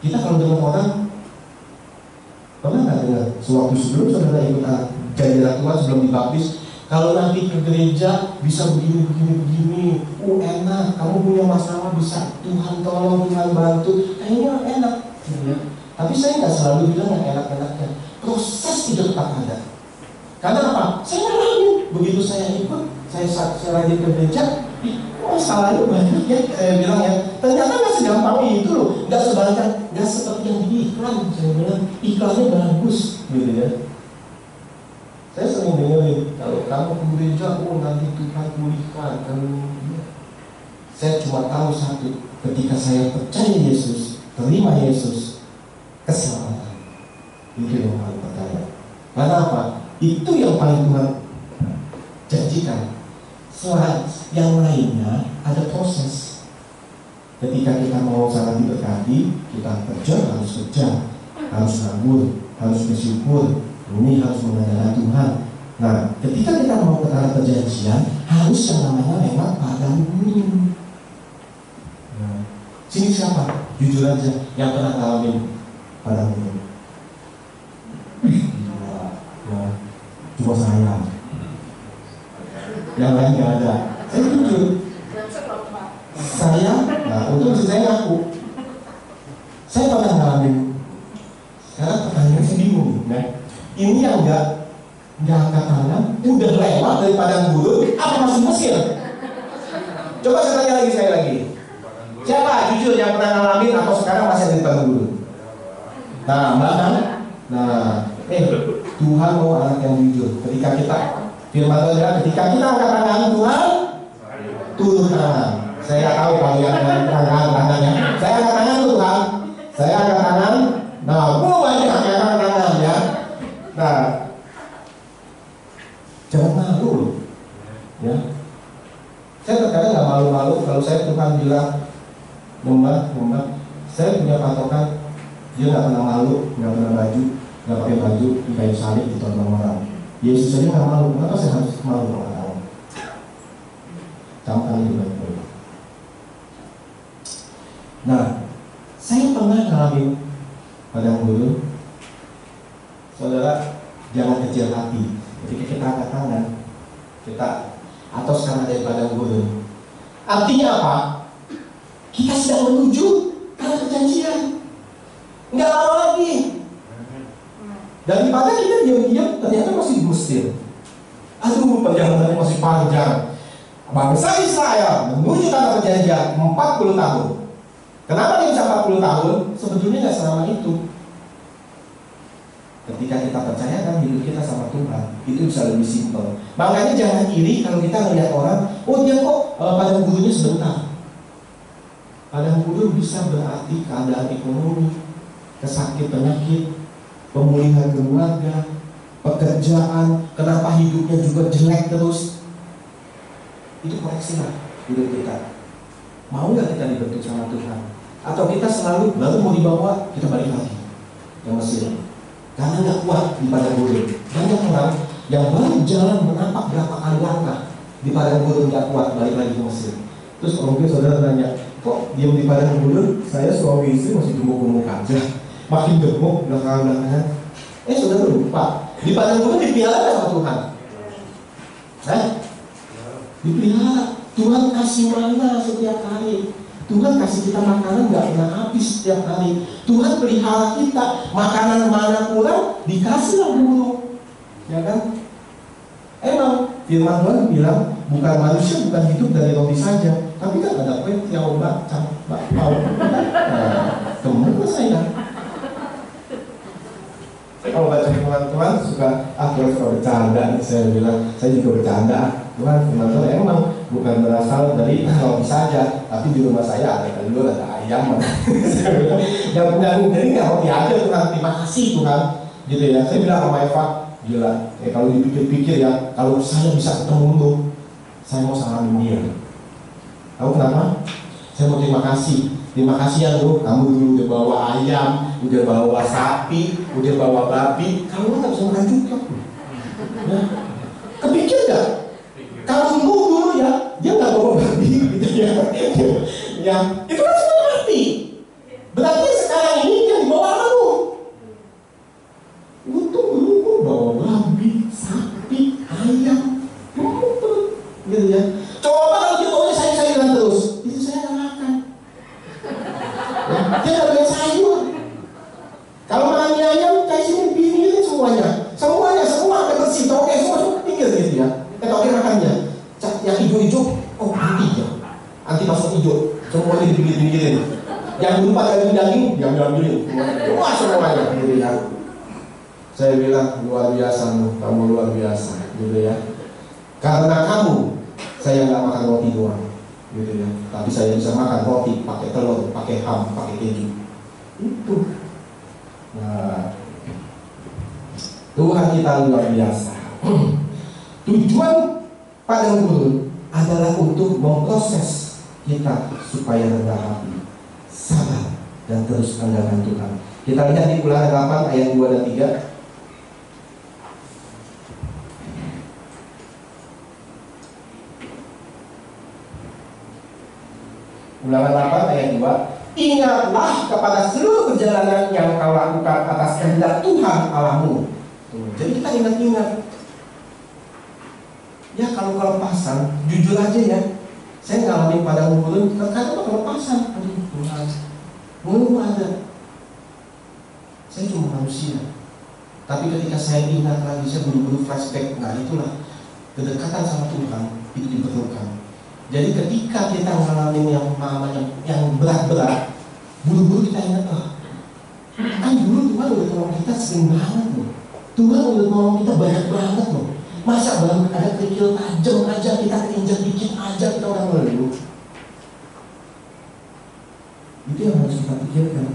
Speaker 3: Kita kalau dengar orang, pernah nggak dengar sewaktu sebelum saudara ikut ganjaran Tuhan sebelum dibaptis, kalau nanti ke gereja bisa begini, enak, kamu punya masalah bisa Tuhan tolong, Tuhan bantu, kayaknya enak. Ya. Tapi saya nggak selalu bilang yang enak-enaknya. Proses itu tetap ada. Karena apa? Saya ngalamin. Begitu saya ikut, saya rajin ke gereja, salahnya banyak ya. Saya bilang ya, ternyata nggak segampang itu loh. Nggak seperti yang di iklan. Saya bilang iklannya bagus, gitu ya. Saya sering dengerin, kalau kamu ke gereja, nanti Tuhan pulihkan. Saya cuma tahu satu, ketika saya percaya Yesus, terima Yesus, keselamatan. Itu yang paling pertama. Karena apa? Itu yang paling Tuhan janjikan. Selain yang lainnya ada proses. Ketika kita mau sangat diberkati, kita harus kerja, harus nganggur, harus bersyukur. Ini harus mengandalkan Tuhan. Nah, ketika kita mau ke tanah perjanjian, harus yang namanya memang padang gurun. Nah, sini siapa? Jujur aja, yang pernah ngalamin padang gurun. Ya, cuma saya. Yang lain nggak ada. Saya jujur. Untuk saya ngaku. Saya pernah ngalamin. Sekarang pertanyaan saya bingung, ya. Ini yang nggak angkat tangan, udah lewat dari padang gurun, apa masih Mesir? Coba saya tanya lagi sekali lagi. Siapa jujur yang pernah ngalamin atau sekarang masih ada di padang gurun? Nah, mbak kan? Nah, Tuhan mau anak yang jujur. Ketika kita firman Tuhan, ketika kita angkat tangan Tuhan, turun tangan. Saya nggak tahu kalau yang angkat tangannya. Saya angkat tangan Tuhan. Saya angkat tangan. Nah, banyak angkat tangan ya. Nah, jangan malu, ya. Saya terkadang nggak malu-malu kalau saya Tuhan bilang, nyembah, saya punya patokan, dia nggak pernah malu, nggak pernah nggak pakai baju di kayu salib ditonton orang. Yesus saja nggak malu, kenapa saya harus malu sama kamu? Camkan itu baik-baik. Nah, saya pernah ngalamin padang gurun. Saudara, jangan kecil hati. Ketika kita angkat tangan, atau sekarang dari padang gurun. Artinya apa? Kita sedang menuju tanah perjanjian. Nggak lama lagi. Daripada kita diam-diam, ternyata masih di Mesir. Aduh, perjalanannya masih panjang. Bangsa Israel menuju tanah perjanjian 40 tahun. Kenapa dia bisa 40 tahun? Sebetulnya nggak selama itu. Ketika kita percayakan hidup kita sama Tuhan, itu bisa lebih simpel. Makanya jangan iri kalau kita melihat orang, dia kok padang gurunnya sebentar. Padang gurun bisa berarti keadaan ekonomi, kesakit penyakit, pemulihan keluarga, pekerjaan, kenapa hidupnya juga jelek terus. Itu koreksilah hidup kita. Mau nggak kita dibentuk sama Tuhan? Atau kita selalu baru mau dibawa, kita balik lagi ke Mesir. Karena nggak kuat di padang gurun. Banyak orang yang baru jalan menapak berapa kali langkah di padang gurun nggak kuat, balik lagi ke Mesir. Terus mungkin saudara tanya, kok diam di padang gurun? Saya suami istri masih gemuk-gemuk aja, makin gemuk belakangan. Saudara lupa, di padang gurun dipelihara sama Tuhan. Dipelihara. Tuhan kasih mana setiap hari. Tuhan kasih kita makanan nggak pernah habis setiap hari. Tuhan pelihara kita, makanan mana kurang dikasih lah dulu, ya kan? Emang Firman Tuhan bilang bukan manusia bukan hidup dari roti saja, tapi kan ada kue yang bakpao. Nah, kemana saya? Saya kalau baca firman Tuhan Tuhan suka bercanda nih, saya bilang, saya juga bercanda. Tuhan, firman Tuhan emang bukan berasal dari roti saja, tapi di rumah saya ada telur, ada ayam. Saya bilang, jadi nggak roti aja Tuhan, terima kasih Tuhan. Gitu ya, saya bilang sama Eva, gila, kalau dipikir-pikir ya, kalau saya bisa ketemu lu, saya mau salamin dia. Tahu kenapa? Saya mau terima kasih ya lu, kamu dulu udah bawa ayam, udah bawa sapi, udah bawa babi, kamu nggak bisa makan juga. Ya. Kepikir gak? Kalau lu dulu ya, dia nggak bawa babi, gitu ya. Ya, itu kan semua mati. Berarti sekarang ini yang dibawa lu. Lu tuh dulu bawa babi, sapi, ayam, gitu ya. Coba kalau dia bawa sayur-sayuran terus, itu saya nggak makan. Ya, dia nggak beli sayur. Kalau makan mie ayam, kayak sini pinggirin semuanya, semua bersih, toke semua pinggir gitu ya. Toke makannya, yang hijau-hijau, oh anti ya, anti masuk hijau, semuanya dipinggirin. Yang lupa daging, diambil-ambilin, semua semuanya, gitu ya. Saya bilang luar biasa, kamu luar biasa, gitu ya. Karena kamu, saya nggak makan roti doang, gitu ya. Tapi saya bisa makan roti, pakai telur, pakai ham, pakai keju. Itu. Nah, Tuhan kita luar biasa. Tujuan padang gurun adalah untuk memproses kita supaya rendah hati, sabar, dan terus andalkan Tuhan. Kita lihat di Ulangan 8 ayat 2 dan 3. Ulangan 8 ayat 2. Ingatlah kepada seluruh perjalanan yang kau lakukan atas kehendak Tuhan Allahmu. Jadi kita ingat-ingat. Ya kalau kelepasan, jujur aja ya. Saya ngalamin padang gurun, terkadang kelepasan. Aduh Tuhan, belum ada. Saya cuma manusia. Tapi ketika saya ingat lagi, saya buru-buru flashback. Nah itulah kedekatan sama Tuhan itu diperlukan. Jadi ketika kita ngalamin yang berat-berat, buru-buru kita ingat, kan dulu Tuhan udah tolong kita sering banget loh. Tuhan udah tolong kita banyak banget loh. Masa baru ada kerikil tajam aja, kita keinjak dikit aja kita udah ngeluh. Itu yang harus kita pikirkan.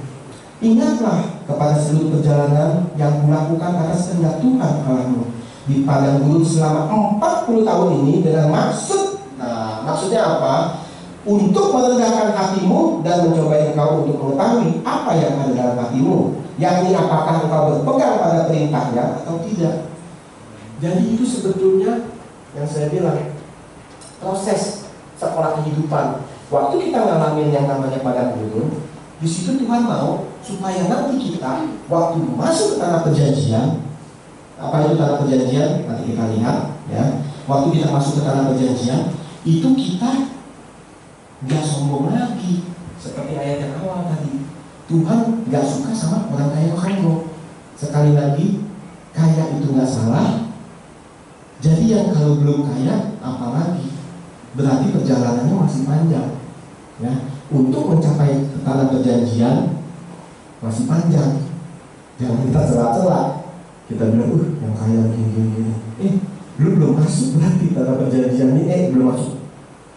Speaker 3: Ingatlah kepada seluruh perjalanan yang kulakukan atas kehendak Tuhan Allahmu di padang gurun selama 40 tahun ini dengan maksudnya apa? Untuk merendahkan hatimu dan mencobai engkau untuk mengetahui apa yang ada dalam hatimu, yakni apakah engkau berpegang pada perintahnya atau tidak. Jadi itu sebetulnya yang saya bilang proses sekolah kehidupan. Waktu kita ngalamin yang namanya padang gurun, di situ Tuhan mau supaya nanti kita waktu masuk ke tanah perjanjian, apa itu tanah perjanjian? Nanti kita lihat ya. Waktu kita masuk ke tanah perjanjian, itu kita gak sombong lagi. Seperti ayat yang awal tadi, Tuhan gak suka sama orang kaya yang sombong. Sekali lagi, kaya itu gak salah. Jadi yang kalau belum kaya, apalagi berarti perjalanannya masih panjang ya. Untuk mencapai ke tanah perjanjian masih panjang. Jangan kita celah-celah. Kita bilang, yang kaya gini. Lu belum masuk berarti tanah perjanjian ini, belum masuk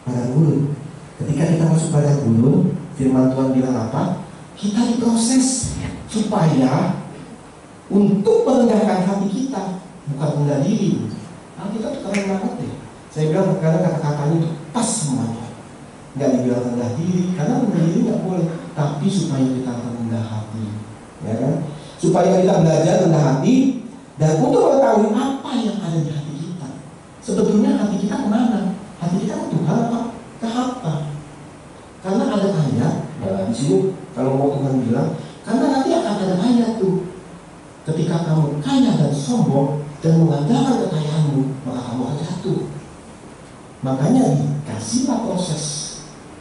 Speaker 3: padang gurun. Ketika kita masuk padang gurun, firman Tuhan bilang apa? Kita diproses supaya untuk merendahkan hati kita, bukan rendah diri. Nah, kita tuh keren banget deh. Saya bilang kadang kata-katanya itu pas semuanya. Nggak dibilang rendah diri, karena rendah diri nggak boleh. Tapi supaya kita rendah hati, ya kan? Supaya kita belajar rendah hati dan untuk mengetahui apa yang ada di hati kita. Sebetulnya hati kita kemana? Hati kita ke Tuhan apa? Ke harta. Karena ada ayat, di sini kalau mau Tuhan bilang, karena nanti akan ada ayat tuh. Ketika kamu kaya dan sombong dan mengandalkan kekayaanmu, maka kamu akan jatuh. Makanya dikasihlah proses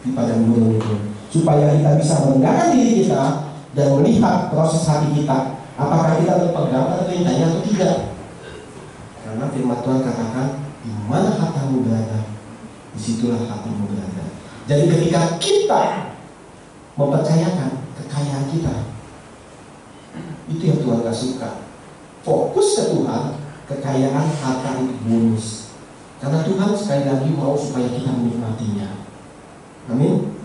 Speaker 3: di padang gurun itu, supaya kita bisa merendahkan diri kita dan melihat proses hati kita, apakah kita berpegang pada perintahnya atau tidak. Karena firman Tuhan katakan, Di mana hartamu berada, disitulah hatimu berada. Jadi ketika kita mempercayakan kekayaan kita, itu yang Tuhan gak suka. Fokus ke Tuhan, kekayaan harta itu bonus. Karena Tuhan sekali lagi mau supaya kita menikmatinya. Amin.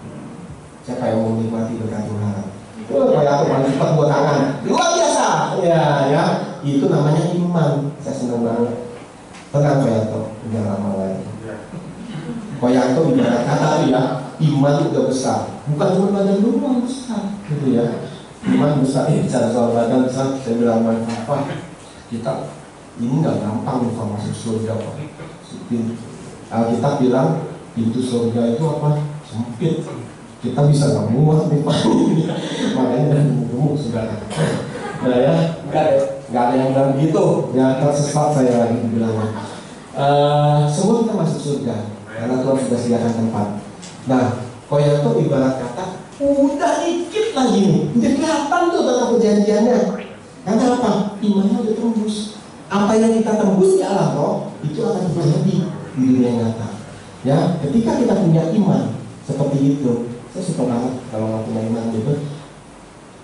Speaker 3: Siapa yang mau menikmati berkat Tuhan? Kayak aku paling cepat buat tangan, luar biasa. Ya, itu namanya iman. Saya senang banget. Tenang Koyanto, udah lama lagi. Koyanto ibarat kata tuh ya, iman itu udah besar. Bukan cuma badan doang besar, gitu ya. Iman besar, bicara soal badan besar, saya bilang apa? Kita ini nggak gampang nih masuk surga, Pak. Alkitab bilang pintu surga itu apa? Sempit. Kita bisa nggak muat nih Pak. Makanya udah gemuk saudara. Nah ya, nggak ada yang bilang gitu. Ya tersesat saya lagi bilangnya. Semua kita masuk surga karena Tuhan sudah sediakan tempat. Nah, Koyanto ibarat kata udah dikit lagi nih, udah kelihatan tuh tentang perjanjiannya. Karena apa? Imannya udah tembus. Apa yang kita tembus di alam roh itu akan terjadi di dunia nyata. Ya, ketika kita punya iman seperti itu, saya suka banget kalau nggak punya iman gitu.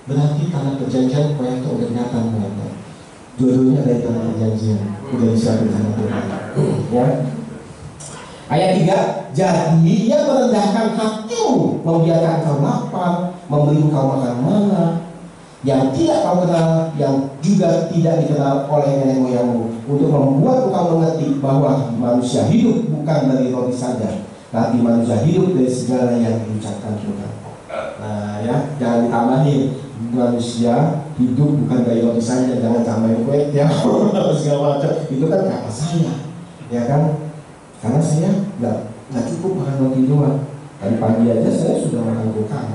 Speaker 3: Berarti tanah perjanjian Koyanto udah nyata mengenai. Dua-duanya dari tanah perjanjian udah disiapin sama Tuhan. Ya. Ayat 3, jadi ia merendahkan hatimu, membiarkan kau lapar, memberi kau makan mana, yang tidak kau kenal, yang juga tidak dikenal oleh nenek moyangmu, untuk membuat kau mengerti bahwa manusia hidup bukan dari roti saja, tapi manusia hidup dari segala yang diucapkan Tuhan. Nah ya, jangan ditambahin, manusia hidup bukan dari roti saja, jangan tambahin kue ya segala macam. Itu kan kata saya, ya kan? Karena saya nggak cukup makan roti doang. Tadi pagi aja saya sudah makan gokang,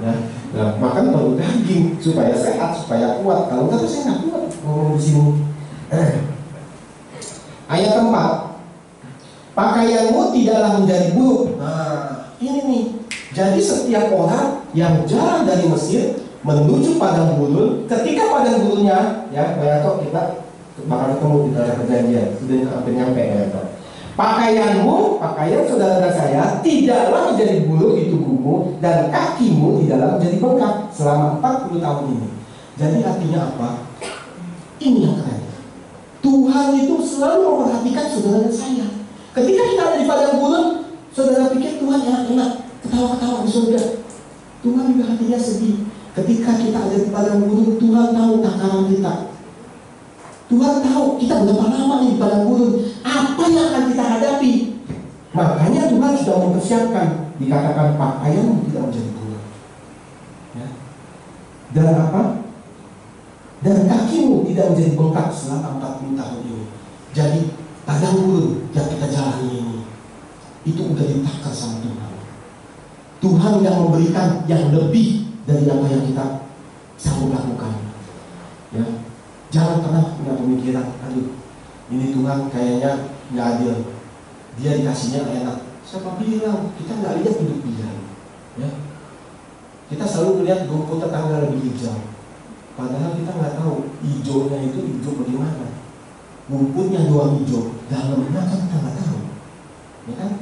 Speaker 3: ya. Nah, makan baru daging supaya sehat, supaya kuat. Kalau nggak saya nggak kuat ngomong di sini. Ayat 4, pakaianmu tidaklah menjadi buruk. Nah, ini nih. Jadi setiap orang yang jalan dari Mesir menuju padang gurun, ketika padang gurunnya, ya, kayak kita bakal ketemu di dalam perjanjian, sudah hampir nyampe ya, pakaianmu, pakaian saudara saya, tidaklah menjadi buruk di tubuhmu, dan kakimu tidaklah menjadi bengkak selama 40 tahun ini. Jadi artinya apa? Ini yang keren. Tuhan itu selalu memperhatikan saudara dan saya. Ketika kita ada di padang gurun, saudara pikir Tuhan enak-enak, ketawa-ketawa di surga. Tuhan juga hatinya sedih. Ketika kita ada di padang gurun, Tuhan tahu takaran kita. Tuhan tahu kita berapa lama nih di padang gurun, apa yang akan kita hadapi. Makanya Tuhan sudah mempersiapkan, dikatakan pakaianmu tidak menjadi buruk. Ya. Dan apa? Dan kakimu tidak menjadi bengkak selama 40 tahun ini. Jadi padang gurun yang kita jalani ini, itu udah ditakar sama Tuhan. Tuhan yang memberikan yang lebih dari apa yang kita sanggup lakukan. Ya. Jangan pernah punya pemikiran, aduh, ini Tuhan kayaknya nggak adil. Dia dikasihnya enak. Siapa bilang? Kita nggak lihat hidup dia. Ya. Kita selalu melihat rumput tetangga lebih hijau. Padahal kita nggak tahu hijaunya itu hijau bagaimana. Rumputnya doang hijau, dalamnya kan kita nggak tahu. Ya kan?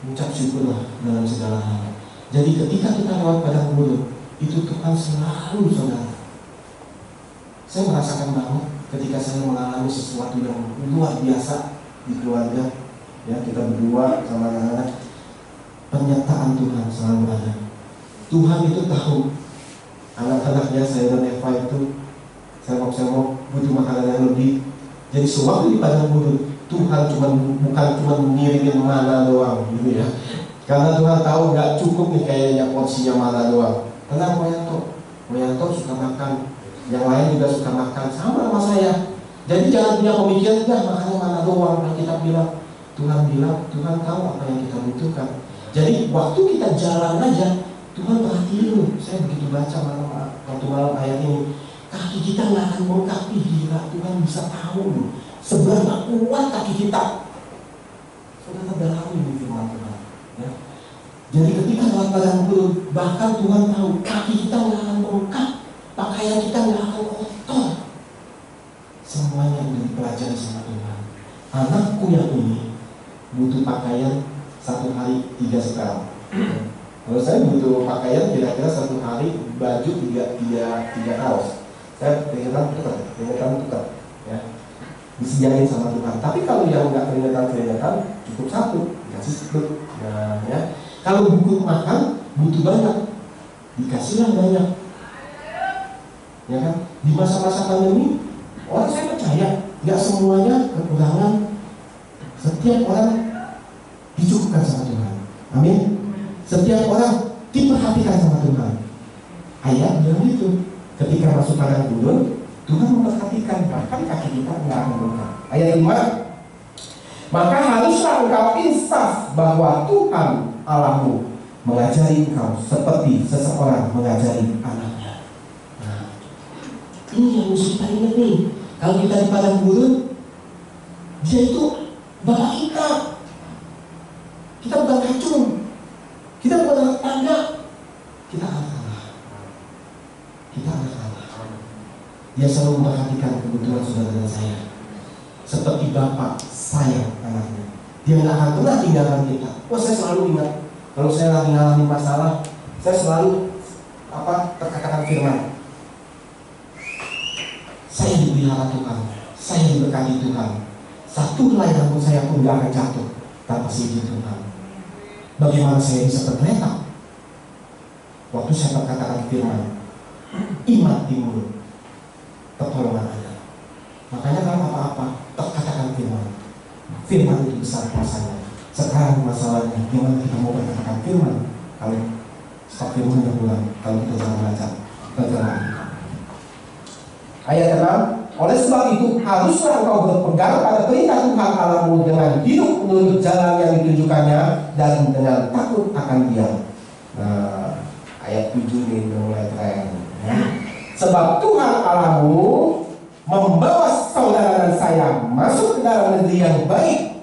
Speaker 3: Ucap syukurlah dalam segala hal. Jadi ketika kita lewat padang gurun, itu Tuhan selalu saudara. Saya merasakan banget ketika saya mengalami sesuatu yang luar biasa di keluarga, ya kita berdua sama anak-anak, penyertaan Tuhan selalu ada. Tuhan itu tahu anak-anaknya saya dan Eva itu semok butuh makanan yang lebih. Jadi sewaktu di padang gurun, Tuhan bukan cuma ngirimin mana doang, gitu ya. Karena Tuhan tahu nggak cukup nih kayaknya porsinya mana doang. Karena Moyanto suka makan. Yang lain juga suka makan sama saya. Jadi jangan punya pemikiran, ya makannya mana doang. Kita bilang, Tuhan tahu apa yang kita butuhkan. Jadi waktu kita jalan aja, Tuhan perhatiin loh. Saya begitu baca waktu malam ayat ini, kaki kita nggak akan bengkak. Gila, Tuhan bisa tahu loh seberapa kuat kaki kita. Saudara dalami ini firman Tuhan. Ya. Jadi ketika lewat padang gurun, bahkan Tuhan tahu kaki kita nggak akan bengkak. Pakaian kita nggak akan kotor. Semuanya udah dipelajari sama Tuhan. Anakku aku yang ini butuh pakaian 1 hari 3 setel. Kalau saya butuh pakaian kira-kira 1 hari baju 3 kaos. Saya keringetan tukar, ya. Disediain sama Tuhan. Tapi kalau yang nggak keringetan cukup 1, dikasih 1. Nah, ya. Kalau butuh makan butuh banyak, dikasihlah banyak. Ya kan? Di masa-masa pandemi, orang saya percaya nggak semuanya kekurangan. Setiap orang dicukupkan sama Tuhan. Amin. Setiap orang diperhatikan sama Tuhan. Ayat bilang gitu. Ketika masuk padang gurun, Tuhan memperhatikan, bahkan kaki kita nggak akan bengkak. Ayat 5. Maka haruslah engkau insaf bahwa Tuhan Allahmu mengajari engkau seperti seseorang mengajari anaknya. Nah, ini yang mesti kita ingat nih. Kalau kita di padang gurun, dia itu bapak kita. Kita bukan racun. Kita bukan anak tangga. Kita anak Allah. Kita anak Allah. Dia selalu memperhatikan kebutuhan saudara dan saya. Seperti bapak sayang anaknya. Dia nggak akan pernah tinggalkan kita. Saya selalu ingat. Kalau saya lagi ngalamin masalah, saya selalu terkatakan firman. Saya dipelihara Tuhan. Saya diberkati Tuhan. Satu helai rambut saya pun nggak akan jatuh tanpa izin Tuhan. Bagaimana saya bisa tergeletak? Waktu saya berkatakan firman, iman timbul, pertolongan ada. Makanya kalau apa-apa, terkatakan firman. Firman itu besar kuasanya. Sekarang masalahnya, gimana kita mau berkatakan firman? Kalau stok firman udah pulang, kalau kita jangan belajar, kita jangan. Ayat 6. Oleh sebab itu haruslah engkau berpegang pada perintah Tuhan Allahmu dengan hidup menurut jalan yang ditunjukkannya dan dengan takut akan Dia. Nah, ayat 7 ini mulai keren. Sebab Tuhan Allahmu membawa saudara dan saya masuk ke dalam negeri yang baik.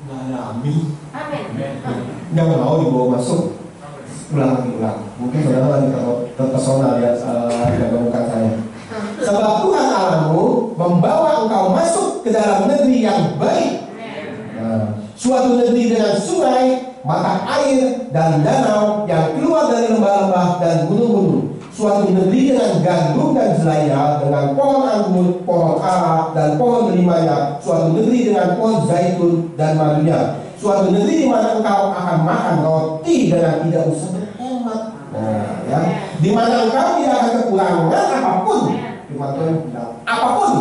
Speaker 3: Nah, amin. Nggak mau dibawa masuk. Ulang. Mungkin saudara lagi terpesona lihat gabungan saya. Sebab Tuhan Allahmu membawa engkau masuk ke dalam negeri yang baik. Nah, suatu negeri dengan sungai, mata air, dan danau yang keluar dari lembah-lembah dan gunung-gunung. Suatu negeri dengan gandum dan zelaya, dengan pohon anggur, pohon ara, dan pohon delimanya. Suatu negeri dengan pohon zaitun dan madunya. Suatu negeri di mana engkau akan makan roti dengan tidak usah berhemat. Nah, ya, di mana engkau tidak akan kekurangan apapun. Firman Tuhan bilang apapun,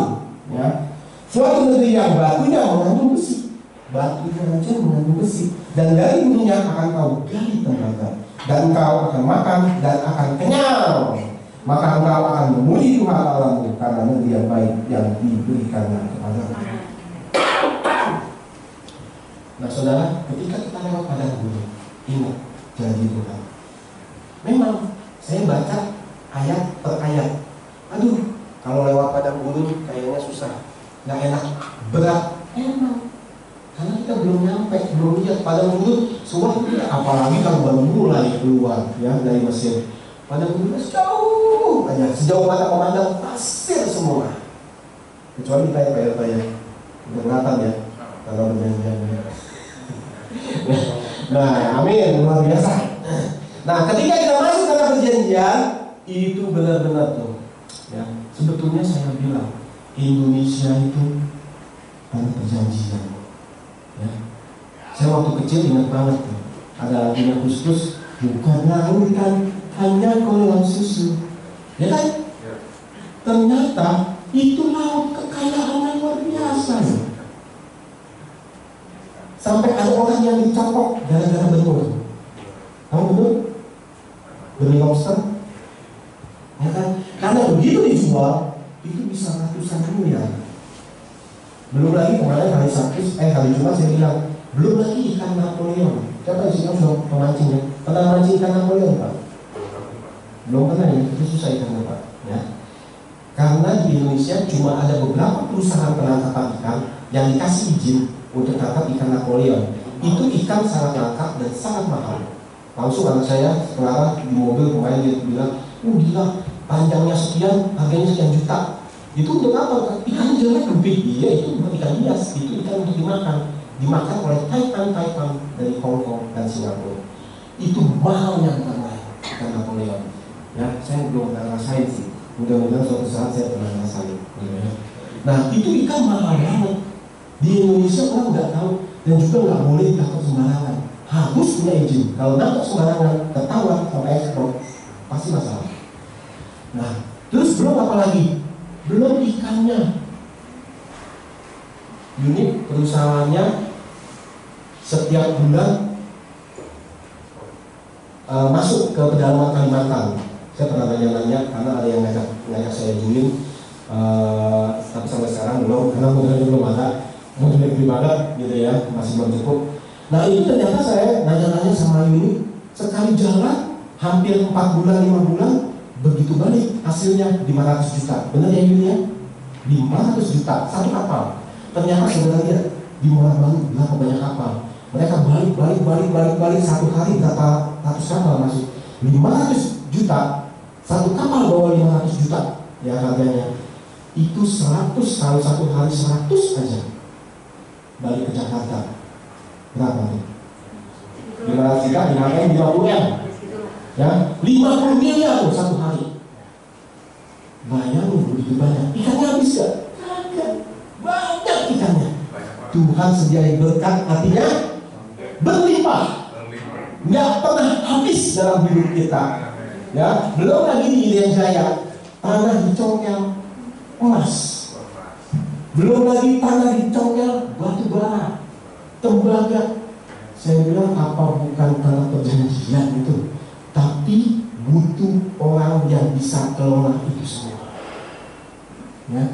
Speaker 3: ya. Suatu negeri yang batunya mengandung besi, batunya aja mengandung besi, dan dari gunungnya akan kau gali tembaga, dan engkau akan makan dan akan kenyang. Maka engkau akan memuji Tuhan Allahmu karena negeri yang baik yang diberikannya kepadamu. Nah, saudara, ketika kita lewat padang gurun, ingat janji Tuhan. Memang saya baca ayat per ayat. Aduh, kalau lewat padang gurun kayaknya susah, nggak enak, berat. Emang, karena kita belum nyampe, belum lihat padang gurun. Semua kita, apalagi kalau baru mulai keluar ya dari Mesir. Padang gurun jauh aja, sejauh mata memandang pasir semua. Kecuali kita yang kayak kelihatan ya, kalau berjanjian. Nah, amin, luar biasa. Nah, ketika kita masuk dalam perjanjian, itu benar-benar tuh. Ya, sebetulnya saya bilang Indonesia itu tanah perjanjian. Ya, saya waktu kecil ingat banget tuh, ada lagunya Gus bukan lautan hanya kolam susu. Ya kan? Ternyata itu laut kekayaan yang luar biasa. Sampai ada orang yang dicopok gara-gara benur. Kamu benur? Benih lobster? Ya kan? Karena begitu dijual, itu bisa ratusan miliar. Belum lagi kemarin hari Jumat saya bilang, belum lagi ikan Napoleon. Siapa di sini sudah memancing ya? Pernah mancing ikan Napoleon, Pak? Belum pernah ya? Itu susah ikannya, Pak. Ya. Karena di Indonesia cuma ada beberapa perusahaan penangkapan ikan yang dikasih izin untuk tangkap ikan Napoleon. Itu ikan sangat langka dan sangat mahal. Langsung anak saya setelah di mobil kemarin dia bilang, gila, panjangnya sekian, harganya sekian juta. Itu untuk apa? Ikan jelek lebih. Iya, itu bukan ikan hias, itu ikan untuk dimakan oleh taipan dari Hong Kong dan Singapura. Itu mahalnya bukan main ikan Napoleon. Ya, saya belum pernah rasain sih. Mudah-mudahan suatu saat saya pernah rasain. Ya. Nah, itu ikan mahal banget. Di Indonesia orang nggak tahu dan juga nggak boleh tangkap sembarangan. Harus punya izin. Kalau tangkap sembarangan, ketahuan sama ekspor, pasti masalah. Nah, terus belum apa lagi? Belum ikannya. Unit perusahaannya setiap bulan masuk ke pedalaman Kalimantan. Saya pernah nanya-nanya karena ada yang ngajak saya join, tapi sampai sekarang belum, karena modalnya belum ada, modalnya gede banget gitu ya, masih belum cukup. Nah itu ternyata saya nanya-nanya sama Yuni, sekali jalan hampir 4 bulan, 5 bulan, begitu balik hasilnya 500 juta. Benar ya Yuni ya? 500 juta, satu kapal. Ternyata sebenarnya di Muara Baru berapa banyak kapal. Mereka balik satu hari berapa ratus kapal masuk. 500 juta, satu kapal bawa 500 juta ya harganya. Itu 100, kalau satu hari 100 aja balik ke Jakarta. Berapa tuh? 500 juta dimakan 50 M. Ya, 50 miliar tuh satu hari. Bayangin begitu banyak. Ikannya habis gak? Kagak. Banyak ikannya. Tuhan sediain berkat, artinya berlimpah. Nggak pernah habis dalam hidup kita. Ya, belum lagi di Irian Jaya, tanah dicongkel emas. Belum lagi tanah dicongkel batu bara, tembaga. Saya bilang apa bukan tanah perjanjian itu, tapi butuh orang yang bisa kelola itu semua. Ya,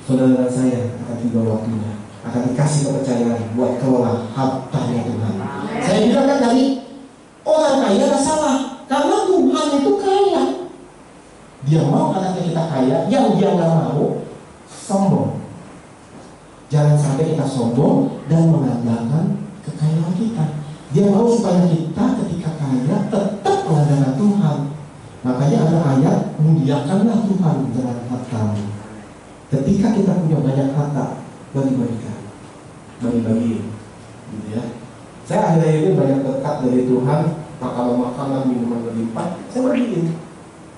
Speaker 3: saudara saya akan tiba waktunya, akan dikasih kepercayaan buat kelola hartanya Tuhan. Saya bilang kan tadi, orang kaya gak salah, karena Tuhan itu kaya. Dia mau anaknya kita kaya, yang dia gak mau sombong. Jangan sampai kita sombong dan mengandalkan kekayaan kita. Dia mau supaya kita ketika kaya tetap mengandalkan Tuhan. Makanya ada ayat, muliakanlah Tuhan dengan hartamu. Ketika kita punya banyak harta, bagi-bagikan, bagi-bagi, gitu ya. Saya akhirnya ini banyak berkat dari Tuhan, makanan-makanan, minuman berlimpah, saya bagiin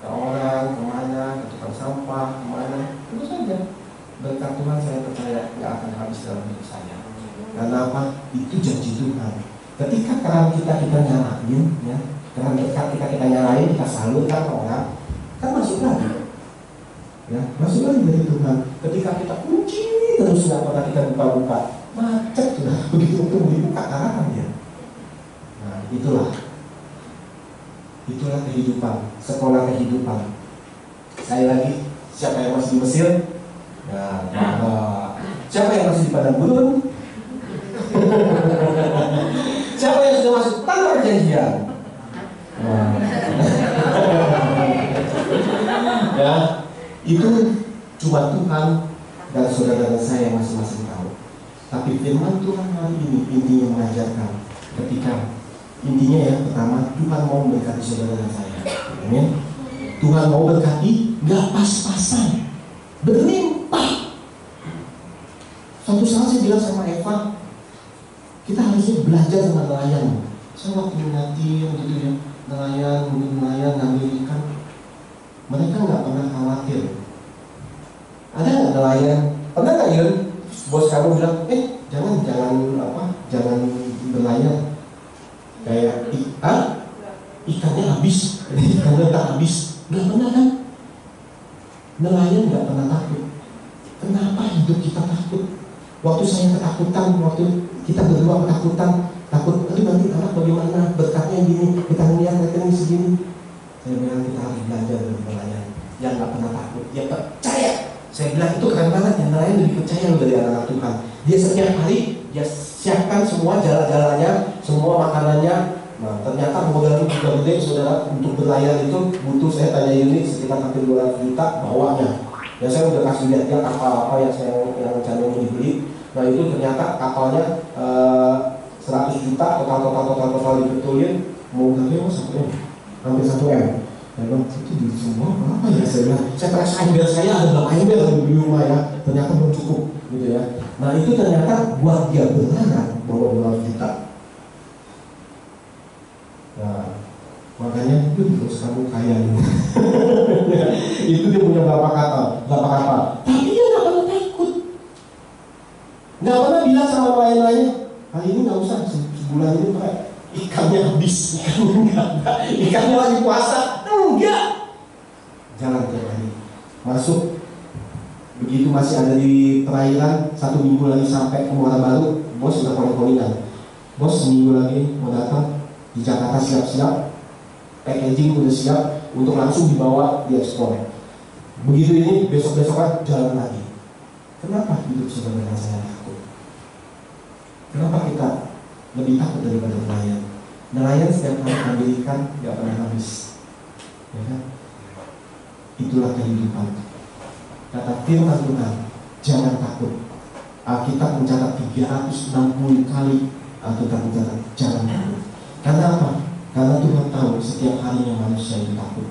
Speaker 3: ke orang, kemana, ke tukang sampah, kemana, terus saja. Berkat Tuhan saya percaya nggak akan habis dalam hidup saya. Karena apa? Itu janji Tuhan. Ketika keran kita nyalain, ya, keran berkat kita nyalain, kita salurkan ke orang, kan masuk lagi. Ya, masuk lagi dari Tuhan. Ketika kita kunci terus nggak pernah kita buka-buka, macet sudah. Begitu itu dibuka karangan ya. Nah, itulah kehidupan, sekolah kehidupan. Saya lagi, siapa yang masih di Mesir? Ya, siapa yang masih di padang gurun? Siapa yang sudah masuk tanah perjanjian? Ya, itu cuma Tuhan dan saudara saya masing-masing tahu. Tapi firman Tuhan hari ini intinya mengajarkan ketika intinya ya pertama Tuhan mau memberkati saudara saya. Amin. Tuhan mau berkati nggak pas-pasan, berlimpah. Suatu saat saya bilang sama Eva, kita harusnya belajar sama nelayan. Saya waktu ngeliatin gitu ya, nelayan ngambil ikan, mereka nggak pernah khawatir. Ada nggak nelayan? Pernah nggak Yun? Bos kamu bilang, jangan berlayar. Kayak ikannya habis, ikannya tak habis. Nggak pernah kan? Nelayan nggak pernah takut. Kenapa hidup kita takut? Waktu saya ketakutan, waktu kita berdua ketakutan, takut, aduh nanti anak bagaimana, berkatnya gini, kita melihat rekening segini. Saya bilang kita harus belajar dari nelayan yang nggak pernah takut, dia percaya. Saya bilang itu keren banget, yang nelayan lebih percaya dari anak-anak Tuhan. Dia setiap hari dia siapkan semua jalan-jalannya, semua makanannya. Nah ternyata modal juga gede saudara, untuk berlayar itu butuh, saya tanya unit sekitar hampir 200 juta bawanya. Ya saya udah kasih lihat dia kapal apa yang rencana mau dibeli. Nah itu ternyata kapalnya 100 juta total dibetulin, mau berapa ya? 1 M, hampir 1 M. Saya bilang, itu duit semua berapa ya? Saya bilang, saya periksa ember saya ada berapa ember di rumah ya, ternyata belum cukup gitu ya. Nah itu ternyata buat dia berharap bahwa uang kita. Nah makanya itu terus kamu kaya ini. Itu dia punya berapa kata, tapi dia nggak pernah takut, nggak pernah bilang sama lain-lainnya, hari ini nggak usah, sebulan ini Pak, ikannya habis, ikannya lagi puasa, enggak, jalan tiap hari, masuk, begitu masih ada di perairan, 1 minggu lagi sampai ke Muara Baru, bos udah calling-callingan, bos seminggu lagi mau datang di Jakarta, siap-siap, packaging udah siap untuk langsung dibawa diekspor. Begitu ini besok-besokan jalan lagi. Kenapa hidup sebenarnya saya takut? Kenapa kita lebih takut daripada nelayan? Nelayan setiap hari ambil ikan nggak pernah habis, ya kan? Itulah kehidupan. Kata firman Tuhan, jangan takut. Alkitab mencatat 360 kali. Alkitab mencatat jangan takut. Karena apa? Karena Tuhan tahu setiap harinya manusia itu takut.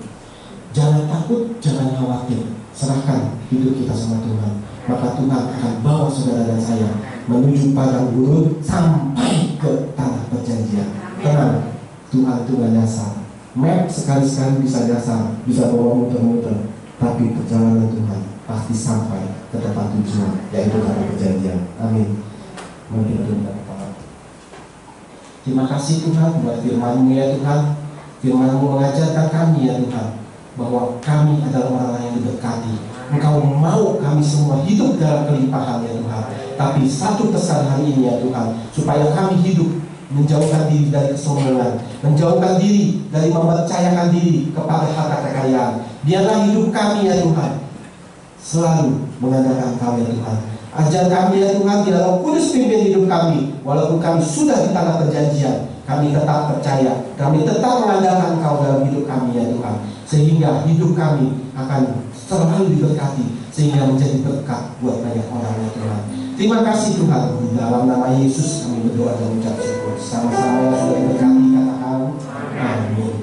Speaker 3: Jangan takut, jangan khawatir. Serahkan hidup kita sama Tuhan. Maka Tuhan akan bawa saudara dan saya menuju padang gurun sampai ke tanah perjanjian. Tenang, Tuhan Tuhan dasar. Map sekali-sekali bisa dasar, bisa bawa muter-muter. Tapi perjalanan Tuhan pasti sampai ke tempat tujuan, yaitu tanah perjanjian. Amin. Mungkin kita minta kepala. Terima kasih Tuhan buat firman-Mu ya Tuhan. Firman-Mu mengajarkan kami ya Tuhan, bahwa kami adalah orang yang diberkati. Engkau mau kami semua hidup dalam kelimpahan ya Tuhan. Tapi satu pesan hari ini ya Tuhan, supaya kami hidup menjauhkan diri dari kesombongan, menjauhkan diri dari mempercayakan diri kepada harta kekayaan. Biarlah hidup kami ya Tuhan selalu mengandalkan Kau ya Tuhan. Ajar kami ya Tuhan, di dalam Kudus pimpin hidup kami. Walaupun kami sudah di tanah perjanjian, kami tetap percaya, kami tetap mengandalkan Kau dalam hidup kami ya Tuhan. Sehingga hidup kami akan selalu diberkati, sehingga menjadi berkat buat banyak orang ya Tuhan. Terima kasih Tuhan. Di dalam nama Yesus kami berdoa dan mengucap syukur. Sama-sama yang sudah diberkati, katakan amin.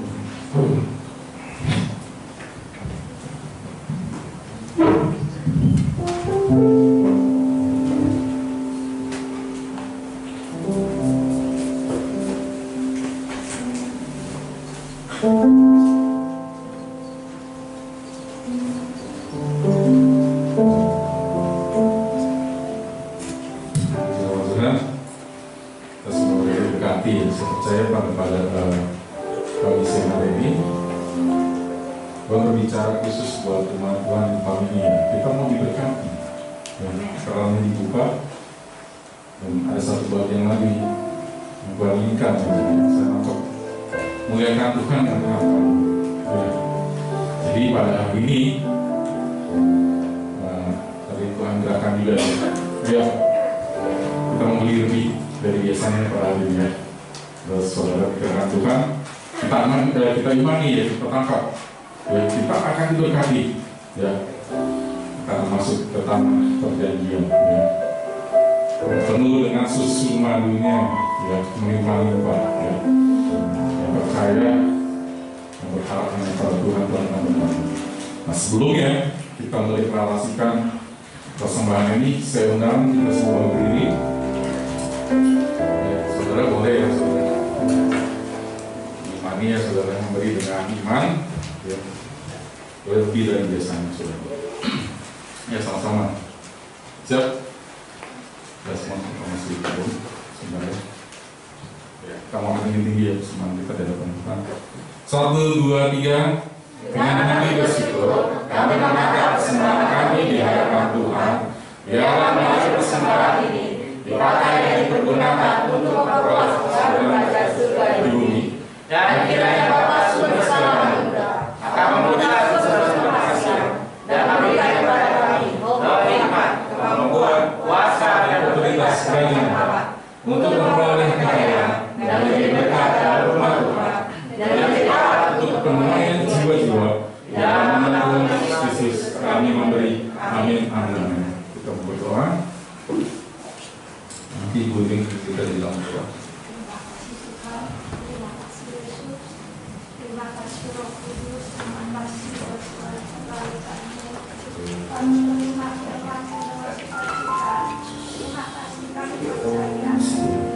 Speaker 5: kasih Roh Kudus, terima kasih buat segala kebaikan-Mu. Kami menerima firman-Mu dengan sukacita. Terima kasih kami percaya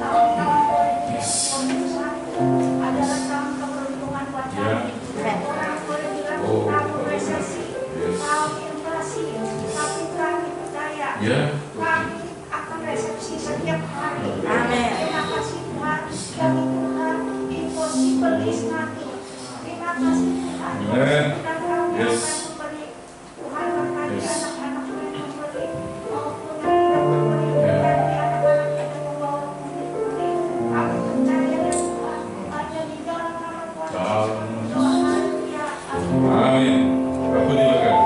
Speaker 5: tahun-tahun 2021 adalah tahun keberuntungan buat kami. Orang boleh bilang tahun resesi, tahun inflasi, tapi kami percaya kami akan resepsi setiap hari.
Speaker 4: Amin.
Speaker 5: Terima kasih Tuhan, kami Tuhan, impossible is nothing. Terima kasih Tuhan, kita kami akan memberi Tuhan berkati anak-anak yang memberi maupun yang tidak memberi berkati anak-anak yang membawa pundi-pundi. Kami percaya ya Tuhan, hanya di dalam nama Tuhan Yesus kami berdoa. Haleluya.
Speaker 2: Amin. Aku dilakukan.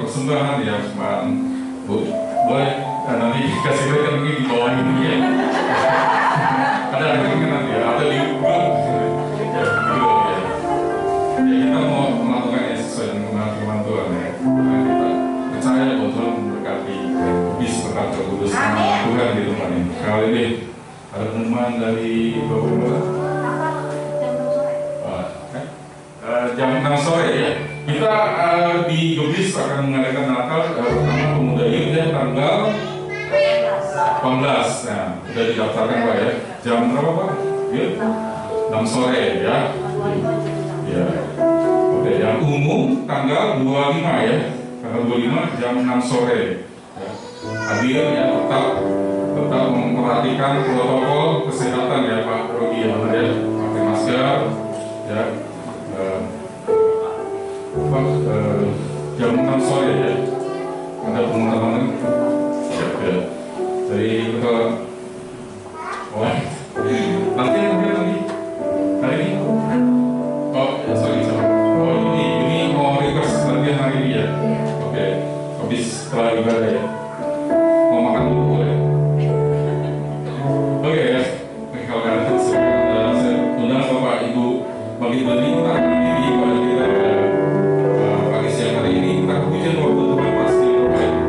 Speaker 2: persembahan ya Pak Bu, boleh nanti kasih lihat mungkin di bawah ini ya. Ada nanti ya, ada libur ya, gitu ya. Ya kita mau melakukan yang sesuai dengan firman Tuhan ya. Nah, kita percaya bahwa Tuhan memberkati bis berkat kudus Tuhan di rumah ini. Kali ini ada pengumuman dari Bapak jam 6 sore ya. Kita di Geblis akan mengadakan Natal pertama Pemuda Youth ya, tanggal 18. Nah, sudah didaftarkan Pak ya. Jam berapa Pak? Ya? 6 sore ya. Ya. Oke, yang umum tanggal 25 ya. Tanggal 25 jam 6 sore. Ya. Hadir ya, tetap memperhatikan protokol kesehatan ya Pak Rogi ya, pakai masker ya. Jam 6 sore ya, ada pengumuman ya. Jadi kita nanti hari ini ini mau request latihan hari ini ya. Oke, habis setelah ibadah ya, mau makan dulu boleh. Oke ya, kalau kalian saya undang Bapak Ibu bagi beli kita diri pada kita. Hari ini kita pujian waktu Tuhan pasti terbaik.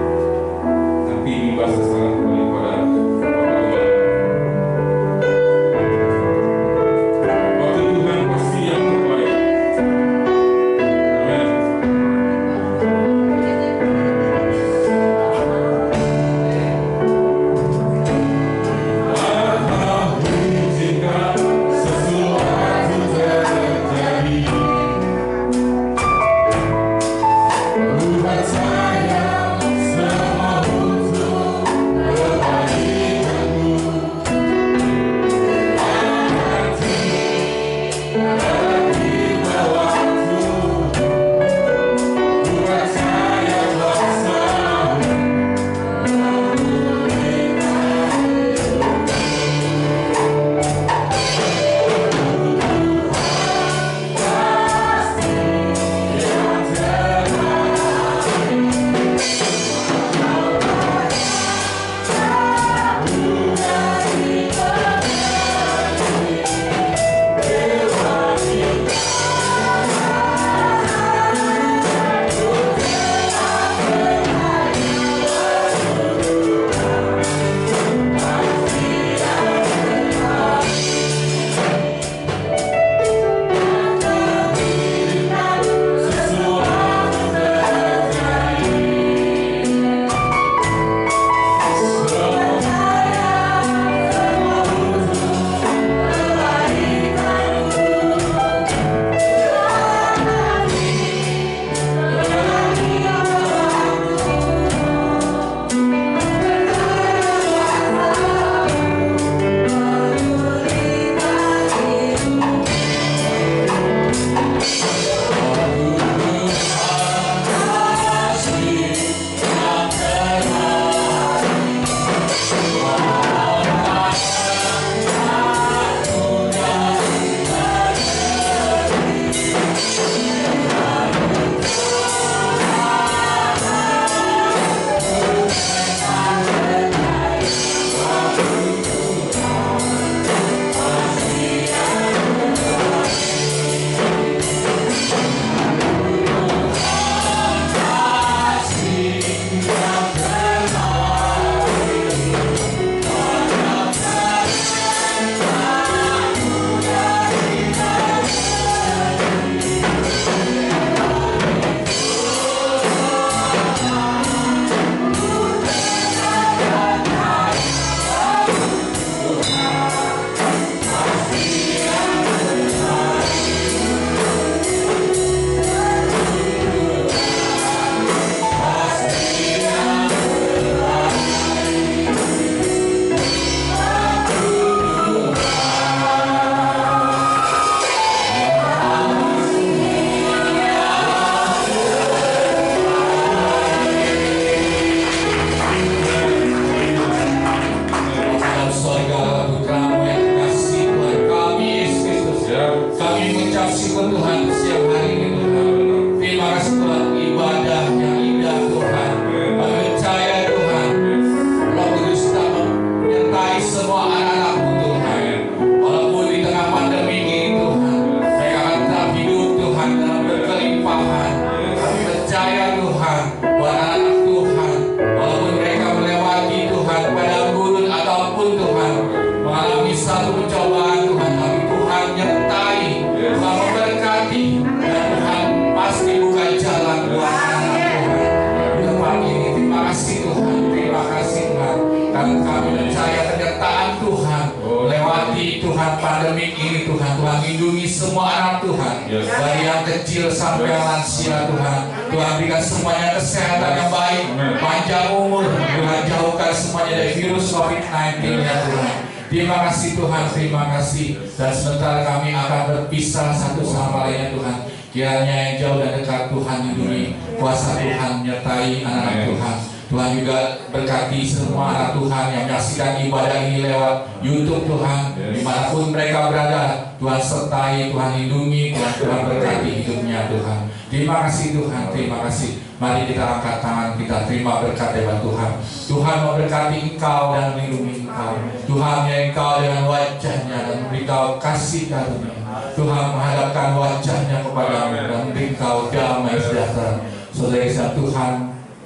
Speaker 1: pandemi ini Tuhan, Tuhan lindungi semua anak Tuhan, dari yang kecil sampai yang lansia Tuhan. Tuhan berikan semuanya kesehatan yang baik, panjang umur, Tuhan jauhkan semuanya dari virus COVID-19 ya Tuhan. Terima kasih Tuhan, terima kasih. Dan sebentar kami akan berpisah satu sama lainnya Tuhan. Kiranya yang jauh dan dekat Tuhan lindungi, kuasa Tuhan menyertai anak-anak Tuhan. Tuhan juga berkati semua anak Tuhan yang menyaksikan ibadah ini lewat YouTube Tuhan, dimanapun mereka berada. Tuhan sertai, Tuhan lindungi, Tuhan berkati hidupnya Tuhan. Terima kasih Tuhan, terima kasih. Mari kita angkat tangan, kita terima berkat dari Tuhan. Tuhan memberkati engkau dan melindungi engkau. Tuhan menyertai engkau dengan wajahnya dan memberi engkau kasih karunia. Tuhan menghadapkan wajahnya kepadamu dan memberi engkau damai sejahtera. Saudara Tuhan,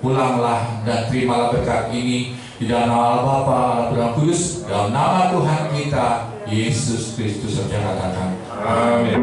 Speaker 1: pulanglah dan terimalah berkat ini di dalam nama Bapa, Putra, Kudus, dalam nama Tuhan kita Yesus Kristus. Saudara katakan, amin.